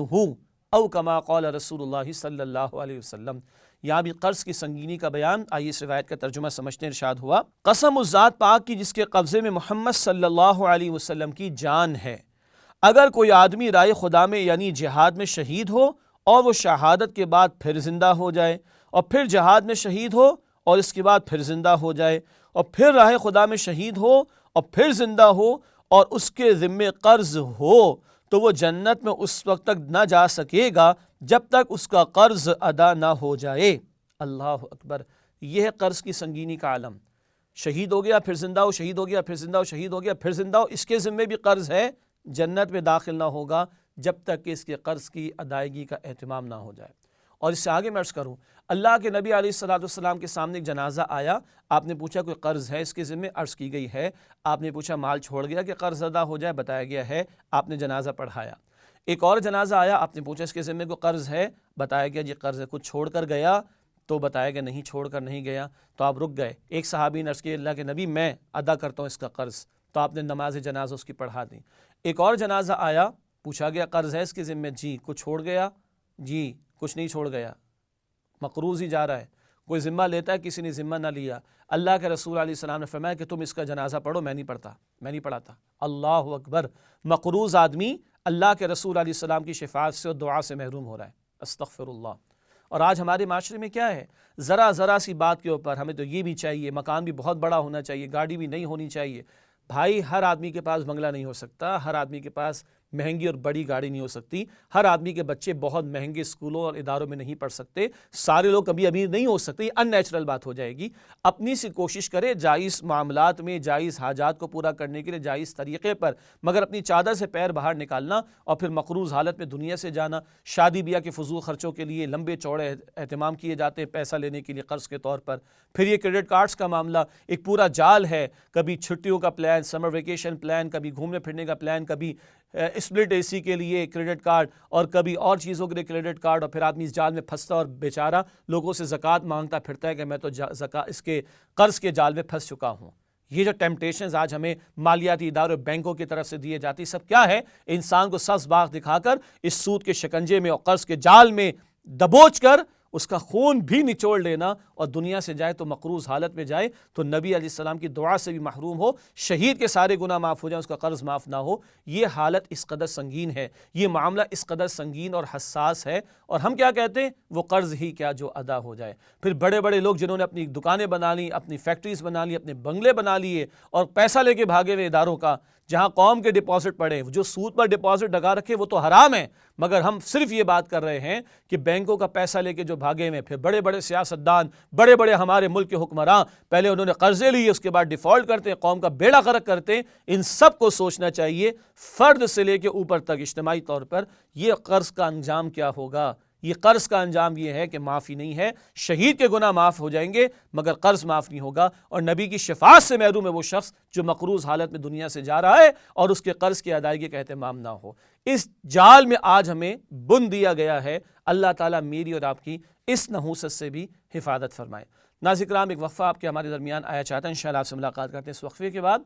او کما قال رسول اللہ صلی اللہ علیہ وسلم۔ یہاں بھی قرض کی سنگینی کا بیان، آئیے اس روایت کا ترجمہ سمجھتے ہیں۔ ارشاد ہوا قسم اس ذات پاک کی جس کے قبضے میں محمد صلی اللہ علیہ وسلم کی جان ہے، اگر کوئی آدمی رائے خدا میں یعنی جہاد میں شہید ہو اور وہ شہادت کے بعد پھر زندہ ہو جائے، اور پھر جہاد میں شہید ہو اور اس کے بعد پھر زندہ ہو جائے، اور پھر راہ خدا میں شہید ہو اور پھر زندہ ہو، اور اس کے ذمے قرض ہو، تو وہ جنت میں اس وقت تک نہ جا سکے گا جب تک اس کا قرض ادا نہ ہو جائے۔ اللہ اکبر، یہ ہے قرض کی سنگینی کا عالم۔ شہید ہو گیا پھر زندہ ہو، شہید ہو گیا پھر زندہ ہو، شہید ہو گیا پھر زندہ ہو، اس کے ذمے بھی قرض ہے، جنت میں داخل نہ ہوگا جب تک کہ اس کے قرض کی ادائیگی کا اہتمام نہ ہو جائے۔ اور اس سے آگے میں عرض کروں، اللہ کے نبی علیہ الصلوۃ والسلام کے سامنے ایک جنازہ آیا، آپ نے پوچھا کوئی قرض ہے اس کے ذمے، عرض کی گئی ہے۔ آپ نے پوچھا مال چھوڑ گیا کہ قرض ادا ہو جائے، بتایا گیا ہے، آپ نے جنازہ پڑھایا۔ ایک اور جنازہ آیا، آپ نے پوچھا اس کے ذمے کوئی قرض ہے، بتایا گیا جی قرض ہے۔ کچھ چھوڑ کر گیا تو بتایا گیا نہیں، چھوڑ کر نہیں گیا، تو آپ رک گئے۔ ایک صحابی نے عرض کیا اللہ کے نبی میں ادا کرتا ہوں اس کا قرض، تو آپ نے نماز جنازہ اس کی پڑھا دی۔ ایک اور جنازہ آیا، پوچھا گیا قرض ہے اس کے ذمے، جی۔ کچھ چھوڑ گیا، جی۔ کچھ نہیں چھوڑ گیا، مقروض ہی جا رہا ہے۔ کوئی ذمہ لیتا ہے، کسی نے ذمہ نہ لیا۔ اللہ کے رسول علیہ السلام نے فرمایا کہ تم اس کا جنازہ پڑھو، میں نہیں پڑھاتا۔ اللہ اکبر، مقروض آدمی اللہ کے رسول علیہ السلام کی شفاعت سے اور دعا سے محروم ہو رہا ہے، استغفر اللہ۔ اور آج ہمارے معاشرے میں کیا ہے، ذرا سی بات کے اوپر ہمیں تو یہ بھی چاہیے، مکان بھی بہت بڑا ہونا چاہیے، گاڑی بھی نہیں ہونی چاہیے۔ بھائی ہر آدمی کے پاس بنگلہ نہیں ہو سکتا، ہر آدمی کے پاس مہنگی اور بڑی گاڑی نہیں ہو سکتی، ہر آدمی کے بچے بہت مہنگے اسکولوں اور اداروں میں نہیں پڑھ سکتے، سارے لوگ کبھی امیر نہیں ہو سکتے، یہ ان نیچرل بات ہو جائے گی۔ اپنی سی کوشش کرے جائز معاملات میں جائز حاجات کو پورا کرنے کے لیے جائز طریقے پر، مگر اپنی چادر سے پیر باہر نکالنا اور پھر مقروض حالت میں دنیا سے جانا، شادی بیاہ کے فضول خرچوں کے لیے لمبے چوڑے اہتمام کیے جاتے ہیں پیسہ لینے کے لیے قرض کے طور پر۔ پھر یہ کریڈٹ کارڈز کا معاملہ ایک پورا جال ہے، کبھی چھٹیوں کا پلان، سمر ویکیشن پلان، کبھی گھومنے پھرنے کا پلان، کبھی اسپلٹ اے سی کے لیے کریڈٹ کارڈ، اور کبھی اور چیزوں کے لیے کریڈٹ کارڈ، اور پھر آدمی اس جال میں پھنستا اور بیچارہ لوگوں سے زکوٰۃ مانگتا پھرتا ہے کہ میں تو اس کے قرض کے جال میں پھنس چکا ہوں۔ یہ جو ٹیمپٹیشنز آج ہمیں مالیاتی اداروں بینکوں کی طرف سے دیے جاتی، سب کیا ہے؟ انسان کو سبز باغ دکھا کر اس سود کے شکنجے میں اور قرض کے جال میں دبوچ کر اس کا خون بھی نچوڑ لینا اور دنیا سے جائے تو مقروض حالت میں جائے تو نبی علیہ السلام کی دعا سے بھی محروم ہو، شہید کے سارے گناہ معاف ہو جائیں، اس کا قرض معاف نہ ہو، یہ حالت اس قدر سنگین ہے، یہ معاملہ اس قدر سنگین اور حساس ہے، اور ہم کیا کہتے ہیں وہ قرض ہی کیا جو ادا ہو جائے۔ پھر بڑے بڑے لوگ جنہوں نے اپنی دکانیں بنا لی، اپنی فیکٹریز بنا لی، اپنے بنگلے بنا لیے اور پیسہ لے کے بھاگے ہوئے اداروں کا، جہاں قوم کے ڈپازٹ پڑے، جو سود پر ڈپازٹ لگا رکھے وہ تو حرام ہے، مگر ہم صرف یہ بات کر رہے ہیں کہ بینکوں کا پیسہ لے کے جو بھاگے ہوئے، پھر بڑے بڑے سیاستدان، بڑے بڑے ہمارے ملک کے حکمراں، پہلے انہوں نے قرضے لیے، اس کے بعد ڈیفالٹ کرتے ہیں، قوم کا بیڑا غرق کرتے ہیں۔ ان سب کو سوچنا چاہیے، فرد سے لے کے اوپر تک اجتماعی طور پر، یہ قرض کا انجام کیا ہوگا؟ یہ قرض کا انجام یہ ہے کہ معافی نہیں ہے، شہید کے گناہ معاف ہو جائیں گے مگر قرض معاف نہیں ہوگا، اور نبی کی شفاعت سے محروم ہے وہ شخص جو مقروض حالت میں دنیا سے جا رہا ہے اور اس کے قرض کی ادائیگی کا اہتمام نہ ہو۔ اس جال میں آج ہمیں بن دیا گیا ہے، اللہ تعالیٰ میری اور آپ کی اس نحوست سے بھی حفاظت فرمائے۔ ناظرین کرام، ایک وقفہ آپ کے ہمارے درمیان آیا چاہتا ہے، انشاءاللہ آپ سے ملاقات کرتے ہیں اس وقفے کے بعد،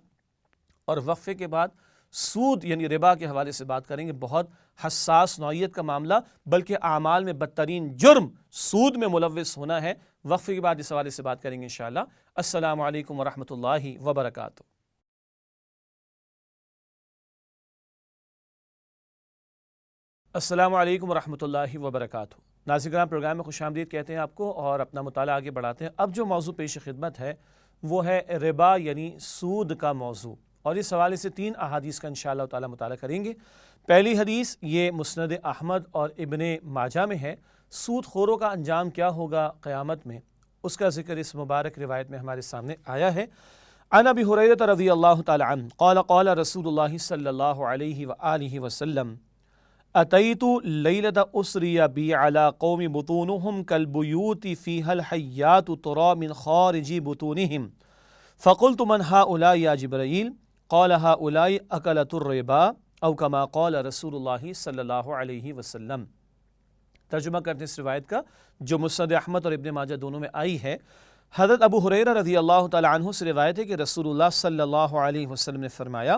اور وقفے کے بعد سود یعنی ربا کے حوالے سے بات کریں گے۔ بہت حساس نوعیت کا معاملہ، بلکہ اعمال میں بدترین جرم سود میں ملوث ہونا ہے۔ وقفے کے بعد اس حوالے سے بات کریں گے انشاءاللہ۔ السلام علیکم ورحمۃ اللہ وبرکاتہ۔ السلام علیکم ورحمۃ اللہ وبرکاتہ۔ ناظرین کرام، پروگرام میں خوش آمدید کہتے ہیں آپ کو، اور اپنا مطالعہ آگے بڑھاتے ہیں۔ اب جو موضوع پیش خدمت ہے وہ ہے ربا یعنی سود کا موضوع، اور اس حوالے سے 3 احادیث کا انشاءاللہ تعالی مطالعہ کریں گے۔ پہلی حدیث یہ مسند احمد اور ابن ماجہ میں ہے، سود خوروں کا انجام کیا ہوگا قیامت میں، اس کا ذکر اس مبارک روایت میں ہمارے سامنے آیا ہے۔ عن ابی ہریرہ رضی اللہ تعالی عنہ قال قال رسول اللہ صلی اللہ علیہ وآلہ وسلم اتیت لیلۃ اسری بی علی قوم بطونہم کالبیوت فیہا الحیات تری من خارج بطونہم فقلت من ہؤلاء یا جبرائیل قال ہؤلاء اکلۃ الربا او کما قال رسول اللہ صلی اللہ علیہ وسلم۔ ترجمہ کرتے ہیں اس روایت کا جو مسند احمد اور ابن ماجہ دونوں میں آئی ہے۔ حضرت ابو ہریرہ رضی اللہ تعالی عنہ سے روایت ہے کہ رسول اللہ صلی اللہ علیہ وسلم نے فرمایا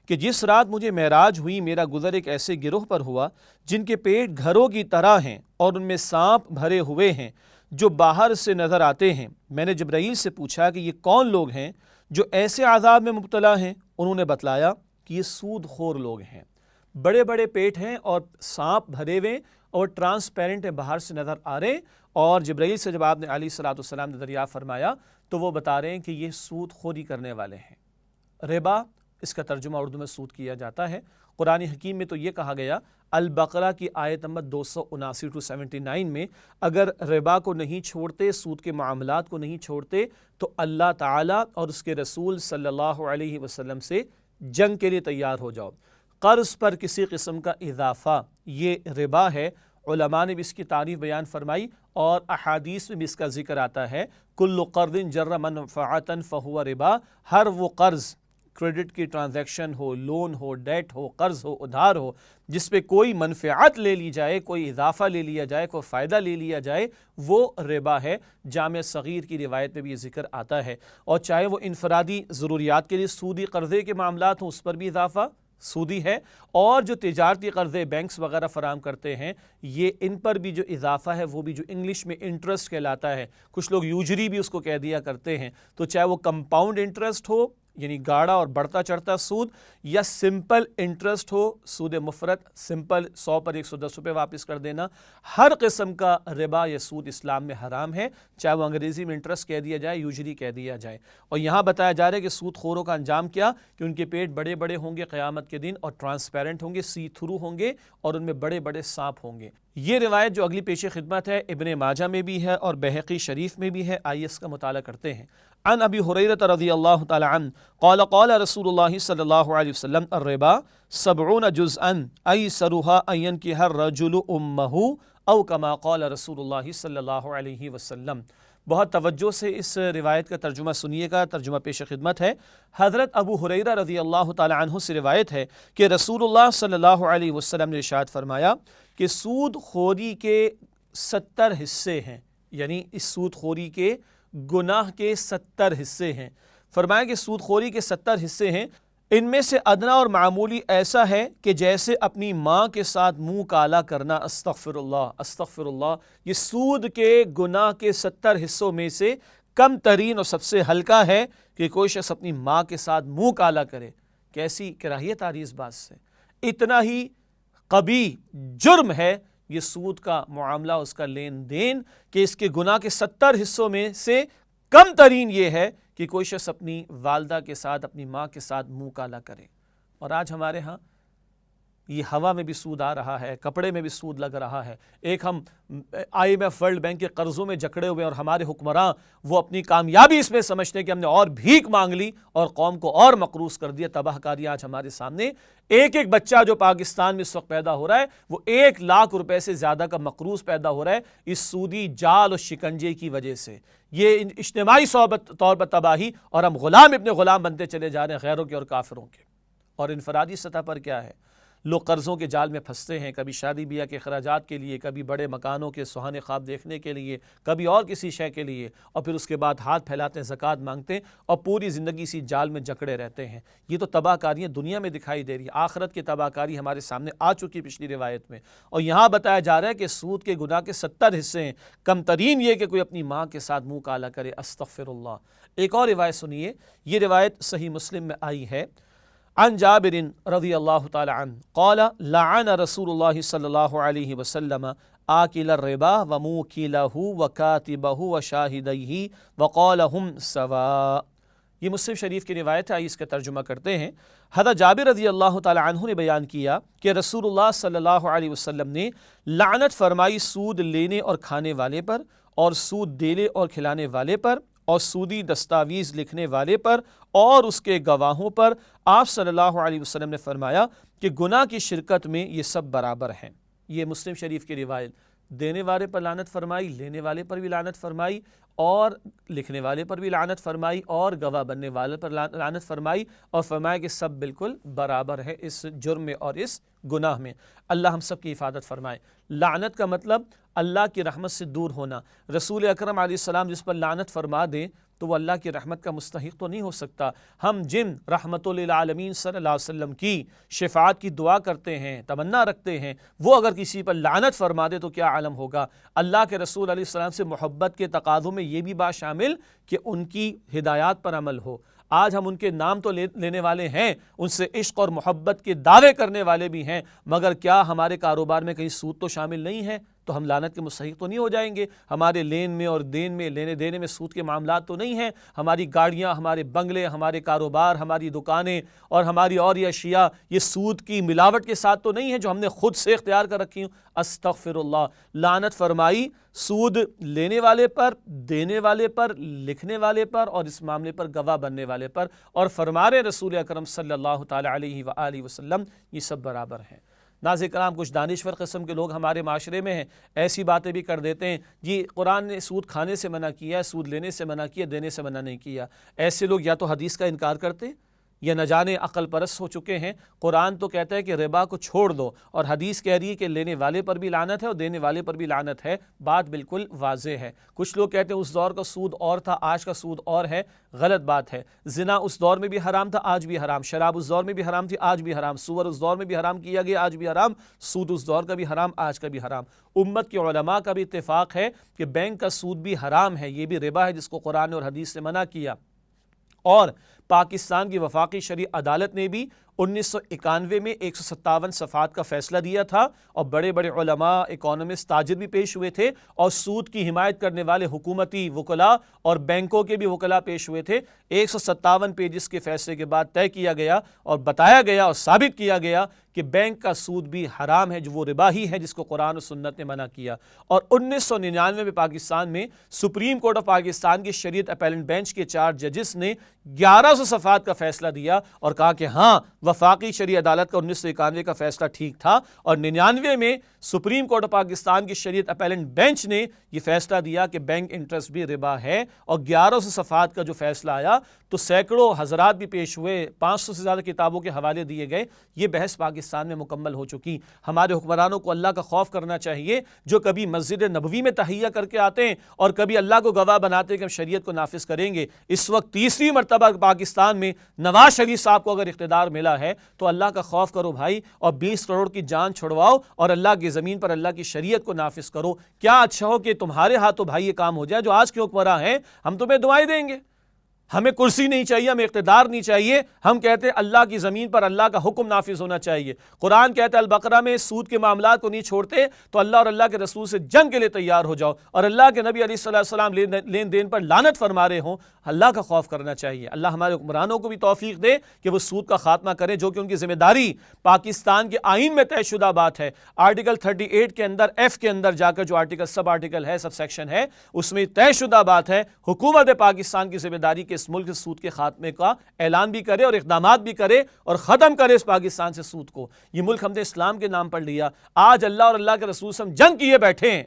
کہ جس رات مجھے معراج ہوئی، میرا گزر ایک ایسے گروہ پر ہوا جن کے پیٹ گھروں کی طرح ہیں اور ان میں سانپ بھرے ہوئے ہیں جو باہر سے نظر آتے ہیں۔ میں نے جبرائیل سے پوچھا کہ یہ کون لوگ ہیں جو ایسے عذاب میں مبتلا ہیں؟ انہوں نے بتلایا کہ یہ سود خور لوگ ہیں، بڑے بڑے پیٹ ہیں اور سانپ بھرے ہوئے اور ٹرانسپیرنٹ ہیں، باہر سے نظر آ رہے ہیں۔ اور جبرائیل سے جب آپ نے علیہ الصلوۃ والسلام نے دریافت فرمایا تو وہ بتا رہے ہیں کہ یہ سود خوری کرنے والے ہیں۔ ربا، اس کا ترجمہ اردو میں سود کیا جاتا ہے۔ قرآن حکیم میں تو یہ کہا گیا، البقرہ کی آیت نمبر 279 میں، اگر ربا کو نہیں چھوڑتے، سود کے معاملات کو نہیں چھوڑتے تو اللہ تعالیٰ اور اس کے رسول صلی اللہ علیہ وسلم سے جنگ کے لیے تیار ہو جاؤ۔ قرض پر کسی قسم کا اضافہ یہ ربا ہے۔ علماء نے بھی اس کی تعریف بیان فرمائی اور احادیث میں بھی اس کا ذکر آتا ہے، کل قرض جر منفعۃ فہو ربا، ہر وہ قرض، کریڈٹ کی ٹرانزیکشن ہو، لون ہو، ڈیٹ ہو، قرض ہو، ادھار ہو، جس پہ کوئی منفعت لے لی جائے، کوئی اضافہ لے لیا جائے، کوئی فائدہ لے لیا جائے، وہ ربا ہے۔ جامع صغیر کی روایت میں بھی یہ ذکر آتا ہے، اور چاہے وہ انفرادی ضروریات کے لیے سودی قرضے کے معاملات ہوں، اس پر بھی اضافہ سودی ہے، اور جو تجارتی قرضے بینکس وغیرہ فراہم کرتے ہیں، یہ ان پر بھی جو اضافہ ہے وہ بھی جو انگلش میں انٹرسٹ کہلاتا ہے، کچھ لوگ یوجری بھی اس کو کہہ دیا کرتے ہیں، تو چاہے وہ کمپاؤنڈ انٹرسٹ ہو یعنی گاڑا اور بڑھتا چڑھتا سود، یا سمپل انٹرسٹ ہو، سود مفرد، سمپل 100 پر 110 روپے واپس کر دینا، ہر قسم کا ربا یا سود اسلام میں حرام ہے، چاہے وہ انگریزی میں انٹرسٹ کہہ دیا جائے، یوجری کہہ دیا جائے۔ اور یہاں بتایا جا رہا ہے کہ سود خوروں کا انجام کیا، کہ ان کے پیٹ بڑے بڑے ہوں گے قیامت کے دن، اور ٹرانسپیرنٹ ہوں گے، سی تھرو ہوں گے، اور ان میں بڑے بڑے سانپ ہوں گے۔ یہ روایت جو اگلی پیش خدمت ہے ابن ماجہ میں بھی ہے اور بہقی شریف میں بھی ہے، آئیے اس کا مطالعہ کرتے ہیں۔ عن ابی ہریرہ رضی اللہ تعالی عنہ قال قال رسول اللہ صلی اللہ علیہ وسلم الربا 70 جزءا ایسرها ان ينكح الرجل امه او کما قال رسول اللہ صلی اللہ علیہ وسلم۔ بہت توجہ سے اس روایت کا ترجمہ سنیے گا، ترجمہ پیش خدمت ہے۔ حضرت ابو ہریرہ رضی اللہ تعالی عنہ سے روایت ہے کہ رسول اللہ صلی اللہ علیہ وسلم نے ارشاد فرمایا کہ سود خوری کے 70 حصے ہیں، یعنی اس سود خوری کے گناہ کے 70 حصے ہیں۔ فرمایا کہ سود خوری کے 70 حصے ہیں۔ ان میں سے ادنا اور معمولی ایسا ہے کہ جیسے اپنی ماں کے ساتھ منہ کالا کرنا، استغفر اللہ استغفر اللہ، یہ سود کے گناہ کے 70 حصوں میں سے کم ترین اور سب سے ہلکا ہے کہ کوئی شخص اپنی ماں کے ساتھ منہ کالا کرے۔ کیسی کراہیت آ رہی اس بات سے، اتنا ہی قبیح جرم ہے یہ سود کا معاملہ، اس کا لین دین، کہ اس کے گناہ کے 70 حصوں میں سے کم ترین یہ ہے کہ کوئی شخص اپنی والدہ کے ساتھ، اپنی ماں کے ساتھ منہ کالا کرے۔ اور آج ہمارے ہاں یہ ہوا میں بھی سود آ رہا ہے، کپڑے میں بھی سود لگ رہا ہے۔ ایک ہم IMF ورلڈ بینک کے قرضوں میں جکڑے ہوئے، اور ہمارے حکمراں وہ اپنی کامیابی اس میں سمجھتے ہیں کہ ہم نے اور بھیک مانگ لی اور قوم کو اور مقروض کر دیا۔ تباہ کاری آج ہمارے سامنے، ایک ایک بچہ جو پاکستان میں اس وقت پیدا ہو رہا ہے وہ 1 لاکھ روپے سے زیادہ کا مقروض پیدا ہو رہا ہے اس سودی جال اور شکنجے کی وجہ سے۔ یہ اجتماعی طور پر تباہی، اور ہم غلام ابن غلام بنتے چلے جا رہے ہیں غیروں کے اور کافروں کے۔ اور انفرادی سطح پر کیا ہے، لوگ قرضوں کے جال میں پھنستے ہیں، کبھی شادی بیاہ کے اخراجات کے لیے، کبھی بڑے مکانوں کے سہانے خواب دیکھنے کے لیے، کبھی اور کسی شے کے لیے، اور پھر اس کے بعد ہاتھ پھیلاتے ہیں، زکوٰۃ مانگتے ہیں، اور پوری زندگی اسی جال میں جکڑے رہتے ہیں۔ یہ تو تباہ کاریاں دنیا میں دکھائی دے رہی ہے، آخرت کی تباہ کاری ہمارے سامنے آ چکی پچھلی روایت میں، اور یہاں بتایا جا رہا ہے کہ سود کے گناہ کے 70 حصے ہیں، کم ترین یہ کہ کوئی اپنی ماں کے ساتھ منہ کالا کرے، استغفر اللہ۔ ایک اور روایت سنیے، یہ روایت صحیح مسلم میں آئی ہے، عن جابر رضی اللہ تعالی عنہ قال لعن رسول اللہ صلی اللہ علیہ وسلم آکل الربا وموکلہ وکاتبہ وشاہدیہ وقال ہم سواء۔ یہ مسلم شریف کی روایت ہے، اس کا ترجمہ کرتے ہیں۔ حضرت جابر رضی اللہ تعالی عنہ نے بیان کیا کہ رسول اللہ صلی اللہ علیہ وسلم نے لعنت فرمائی سود لینے اور کھانے والے پر، اور سود دینے اور کھلانے والے پر، اور سودی دستاویز لکھنے والے پر اور اس کے گواہوں پر۔ آپ صلی اللہ علیہ وسلم نے فرمایا کہ گناہ کی شرکت میں یہ سب برابر ہیں۔ یہ مسلم شریف کی روایت، دینے والے پر لعنت فرمائی، لینے والے پر بھی لعنت فرمائی، اور لکھنے والے پر بھی لعنت فرمائی، اور گواہ بننے والے پر لعنت فرمائی، اور فرمایا کہ سب بالکل برابر ہے اس جرم میں اور اس گناہ میں۔ اللہ ہم سب کی حفاظت فرمائے۔ لعنت کا مطلب اللہ کی رحمت سے دور ہونا۔ رسول اکرم علیہ السلام جس پر لعنت فرما دیں تو وہ اللہ کی رحمت کا مستحق تو نہیں ہو سکتا۔ ہم جن رحمت للعالمین صلی اللہ علیہ وسلم کی شفاعت کی دعا کرتے ہیں، تمنا رکھتے ہیں، وہ اگر کسی پر لعنت فرما دے تو کیا عالم ہوگا۔ اللہ کے رسول علیہ السلام سے محبت کے تقاضوں میں یہ بھی بات شامل کہ ان کی ہدایات پر عمل ہو۔ آج ہم ان کے نام تو لینے والے ہیں، ان سے عشق اور محبت کے دعوے کرنے والے بھی ہیں، مگر کیا ہمارے کاروبار میں کہیں سود تو شامل نہیں ہے؟ تو ہم لعنت کے مستحق تو نہیں ہو جائیں گے؟ ہمارے لین میں اور دین میں، لینے دینے میں سود کے معاملات تو نہیں ہیں؟ ہماری گاڑیاں، ہمارے بنگلے، ہمارے کاروبار، ہماری دکانیں اور ہماری اور یہ اشیاء یہ سود کی ملاوٹ کے ساتھ تو نہیں ہیں جو ہم نے خود سے اختیار کر رکھی ہوں؟ استغفر اللہ۔ لعنت فرمائی سود لینے والے پر، دینے والے پر، لکھنے والے پر، اور اس معاملے پر گواہ بننے والے پر، اور فرما رہے رسول اکرم صلی اللہ تعالی علیہ وآلہ وسلم یہ سب برابر ہیں۔ ناظرین کرام، کچھ دانشور قسم کے لوگ ہمارے معاشرے میں ہیں، ایسی باتیں بھی کر دیتے ہیں، جی قرآن نے سود کھانے سے منع کیا ہے، سود لینے سے منع کیا، دینے سے منع نہیں کیا۔ ایسے لوگ یا تو حدیث کا انکار کرتے یا نہ جانے عقل پرست ہو چکے ہیں۔ قرآن تو کہتا ہے کہ ربا کو چھوڑ دو، اور حدیث کہہ رہی ہے کہ لینے والے پر بھی لعنت ہے اور دینے والے پر بھی لعنت ہے۔ بات بالکل واضح ہے۔ کچھ لوگ کہتے ہیں اس دور کا سود اور تھا، آج کا سود اور ہے۔ غلط بات ہے۔ زنا اس دور میں بھی حرام تھا، آج بھی حرام۔ شراب اس دور میں بھی حرام تھی، آج بھی حرام۔ سور اس دور میں بھی حرام کیا گیا، آج بھی حرام۔ سود اس دور کا بھی حرام، آج کا بھی حرام۔ امت کے علماء کا بھی اتفاق ہے کہ بینک کا سود بھی حرام ہے، یہ بھی ربا ہے جس کو قرآن اور حدیث نے منع کیا۔ اور پاکستان کی وفاقی شرعی عدالت نے بھی 1991 میں 157 صفحات کا فیصلہ دیا تھا، اور بڑے بڑے علماء، اکانومسٹ، تاجر بھی پیش ہوئے تھے، اور سود کی حمایت کرنے والے حکومتی وکلاء اور بینکوں کے بھی وکلاء پیش ہوئے تھے۔ 157 پیجز کے فیصلے کے بعد طے کیا گیا اور بتایا گیا اور ثابت کیا گیا کہ بینک کا سود بھی حرام ہے، جو وہ ربا ہی ہے جس کو قرآن و سنت نے منع کیا۔ اور 1999 میں پاکستان میں سپریم کورٹ آف پاکستان کی شریعت اپیلنٹ بینچ کے 4 ججز نے 1100 صفحات کا فیصلہ دیا اور کہا کہ ہاں، وفاقی شرعی عدالت کا 1991 کا فیصلہ ٹھیک تھا، اور 99 میں سپریم کورٹ آف پاکستان کی شریعت اپیلنٹ بینچ نے یہ فیصلہ دیا کہ بینک انٹرسٹ بھی ربا ہے۔ اور 1100 صفحات کا جو فیصلہ آیا تو سینکڑوں حضرات بھی پیش ہوئے، 500 سے زیادہ کتابوں کے حوالے دیے گئے۔ یہ بحث پاکستان میں مکمل ہو چکی۔ ہمارے حکمرانوں کو اللہ کا خوف کرنا چاہیے، جو کبھی مسجد نبوی میں تحیہ کر کے آتے ہیں اور کبھی اللہ کو گواہ بناتے ہیں کہ ہم شریعت کو نافذ کریں گے۔ اس وقت تیسری مرتبہ پاکستان پاکستان میں نواز شریف صاحب کو اگر اقتدار ملا ہے تو اللہ کا خوف کرو بھائی، اور 20 کروڑ کی جان چھڑواؤ اور اللہ کی زمین پر اللہ کی شریعت کو نافذ کرو۔ کیا اچھا ہو کہ تمہارے ہاتھوں بھائی یہ کام ہو جائے۔ جو آج کے حکمراں ہیں ہم تمہیں دعائیں دیں گے، ہمیں کرسی نہیں چاہیے، ہمیں اقتدار نہیں چاہیے، ہم کہتے ہیں اللہ کی زمین پر اللہ کا حکم نافذ ہونا چاہیے۔ قرآن کہتا ہے البقرہ میں سود کے معاملات کو نہیں چھوڑتے تو اللہ اور اللہ کے رسول سے جنگ کے لیے تیار ہو جاؤ، اور اللہ کے نبی علیہ السلام لین دین پر لعنت فرما رہے ہوں، اللہ کا خوف کرنا چاہیے۔ اللہ ہمارے حکمرانوں کو بھی توفیق دے کہ وہ سود کا خاتمہ کریں، جو کہ ان کی ذمہ داری پاکستان کے آئین میں طے شدہ بات ہے۔ آرٹیکل 38 کے اندر ایف کے اندر جا کر جو آرٹیکل سب آرٹیکل ہے، سب سیکشن ہے، اس میں طے شدہ بات ہے حکومت پاکستان کی ذمہ داری کہ اس ملک سے سود کے خاتمے کا اعلان بھی کرے اور اقدامات بھی کرے اور ختم کرے اس پاکستان سے سود کو۔ یہ ملک ہم نے اسلام کے نام پر لیا، آج اللہ اور اللہ کے رسول سے ہم جنگ کیے بیٹھے ہیں۔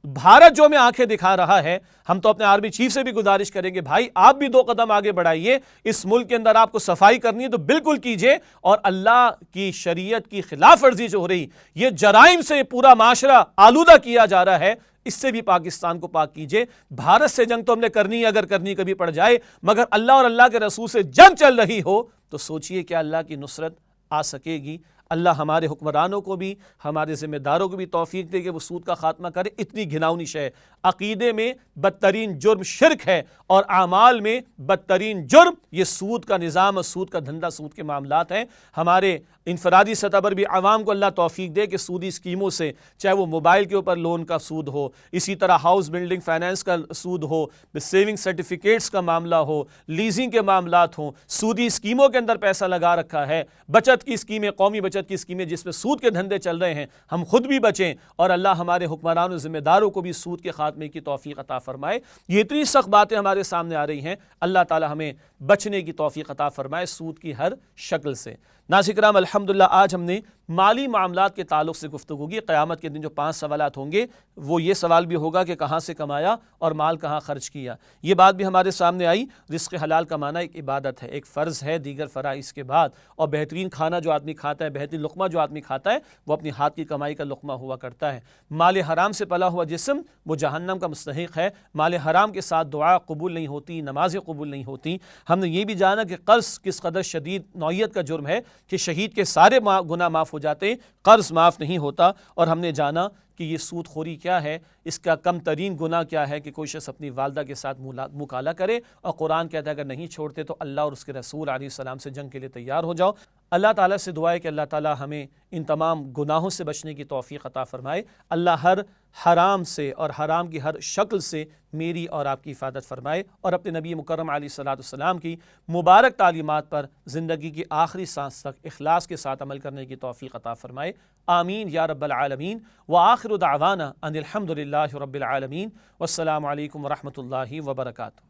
بھارت جو میں آنکھیں دکھا رہا ہے، ہم تو اپنے آرمی چیف سے بھی گزارش کریں گے بھائی آپ بھی 2 قدم آگے بڑھائیے، اس ملک کے اندر آپ کو صفائی کرنی ہے تو بالکل کیجئے، اور اللہ کی شریعت کی خلاف ورزی جو ہو رہی، یہ جرائم سے پورا معاشرہ آلودہ کیا جا رہا ہے، اس سے بھی پاکستان کو پاک کیجئے۔ بھارت سے جنگ تو ہم نے کرنی ہے اگر کرنی کبھی پڑ جائے، مگر اللہ اور اللہ کے رسول سے جنگ چل رہی ہو تو سوچئے کہ اللہ کی نصرت آ سکے گی۔ اللہ ہمارے حکمرانوں کو بھی، ہمارے ذمہ داروں کو بھی توفیق دے کہ وہ سود کا خاتمہ کرے۔ اتنی گھناؤنی شے، عقیدے میں بدترین جرم شرک ہے، اور اعمال میں بدترین جرم یہ سود کا نظام اور سود کا دھندا، سود کے معاملات ہیں۔ ہمارے انفرادی سطح پر بھی عوام کو اللہ توفیق دے کہ سودی اسکیموں سے، چاہے وہ موبائل کے اوپر لون کا سود ہو، اسی طرح ہاؤس بلڈنگ فائنانس کا سود ہو، سیونگ سرٹیفکیٹس کا معاملہ ہو، لیزنگ کے معاملات ہوں، سودی اسکیموں کے اندر پیسہ لگا رکھا ہے، بچت کی اسکیمیں، قومی بچت کی اسکیمیں جس میں سود کے دھندے چل رہے ہیں، ہم خود بھی بچیں اور اللہ ہمارے حکمران و ذمہ داروں کو بھی سود کے خاتمے کی توفیق عطا فرمائے۔ یہ اتنی سخت باتیں ہمارے سامنے آ رہی ہیں، اللہ تعالی ہمیں بچنے کی توفیق عطا فرمائے سود کی ہر شکل سے۔ ناظرین کرام، الحمدللہ آج ہم نے مالی معاملات کے تعلق سے گفتگو کی۔ قیامت کے دن جو 5 سوالات ہوں گے وہ یہ سوال بھی ہوگا کہ کہاں سے کمایا اور مال کہاں خرچ کیا۔ یہ بات بھی ہمارے سامنے آئی، رزق حلال کمانا ایک عبادت ہے، ایک فرض ہے دیگر فرائض کے بعد، اور بہترین کھانا جو آدمی کھاتا ہے، بہترین لقمہ جو آدمی کھاتا ہے وہ اپنی ہاتھ کی کمائی کا لقمہ ہوا کرتا ہے۔ مال حرام سے پلا ہوا جسم وہ جہنم کا مستحق ہے۔ مال حرام کے ساتھ دعا قبول نہیں ہوتی، نمازیں قبول نہیں ہوتی۔ ہم نے یہ بھی جانا کہ قرض کس قدر شدید نوعیت کا جرم ہے کہ شہید کے سارے گناہ معاف ہو جاتے، قرض معاف نہیں ہوتا، اور ہم نے جانا کہ یہ سود خوری کیا ہے، اس کا کم ترین گناہ کیا ہے کہ کوئی شخص اپنی والدہ کے ساتھ مکالہ کرے، اور قرآن کہتا ہے اگر نہیں چھوڑتے تو اللہ اور اس کے رسول علیہ السلام سے جنگ کے لیے تیار ہو جاؤ۔ اللہ تعالیٰ سے دعا ہے کہ اللہ تعالیٰ ہمیں ان تمام گناہوں سے بچنے کی توفیق عطا فرمائے۔ اللہ ہر حرام سے اور حرام کی ہر شکل سے میری اور آپ کی حفاظت فرمائے، اور اپنے نبی مکرم علیہ السلام کی مبارک تعلیمات پر زندگی کی آخری سانس تک اخلاص کے ساتھ عمل کرنے کی توفیق عطا فرمائے۔ آمین یا رب العالمین۔ وآخر دعوانا ان الحمد للہ رب العالمین، والسلام علیکم ورحمۃ اللہ وبرکاتہ۔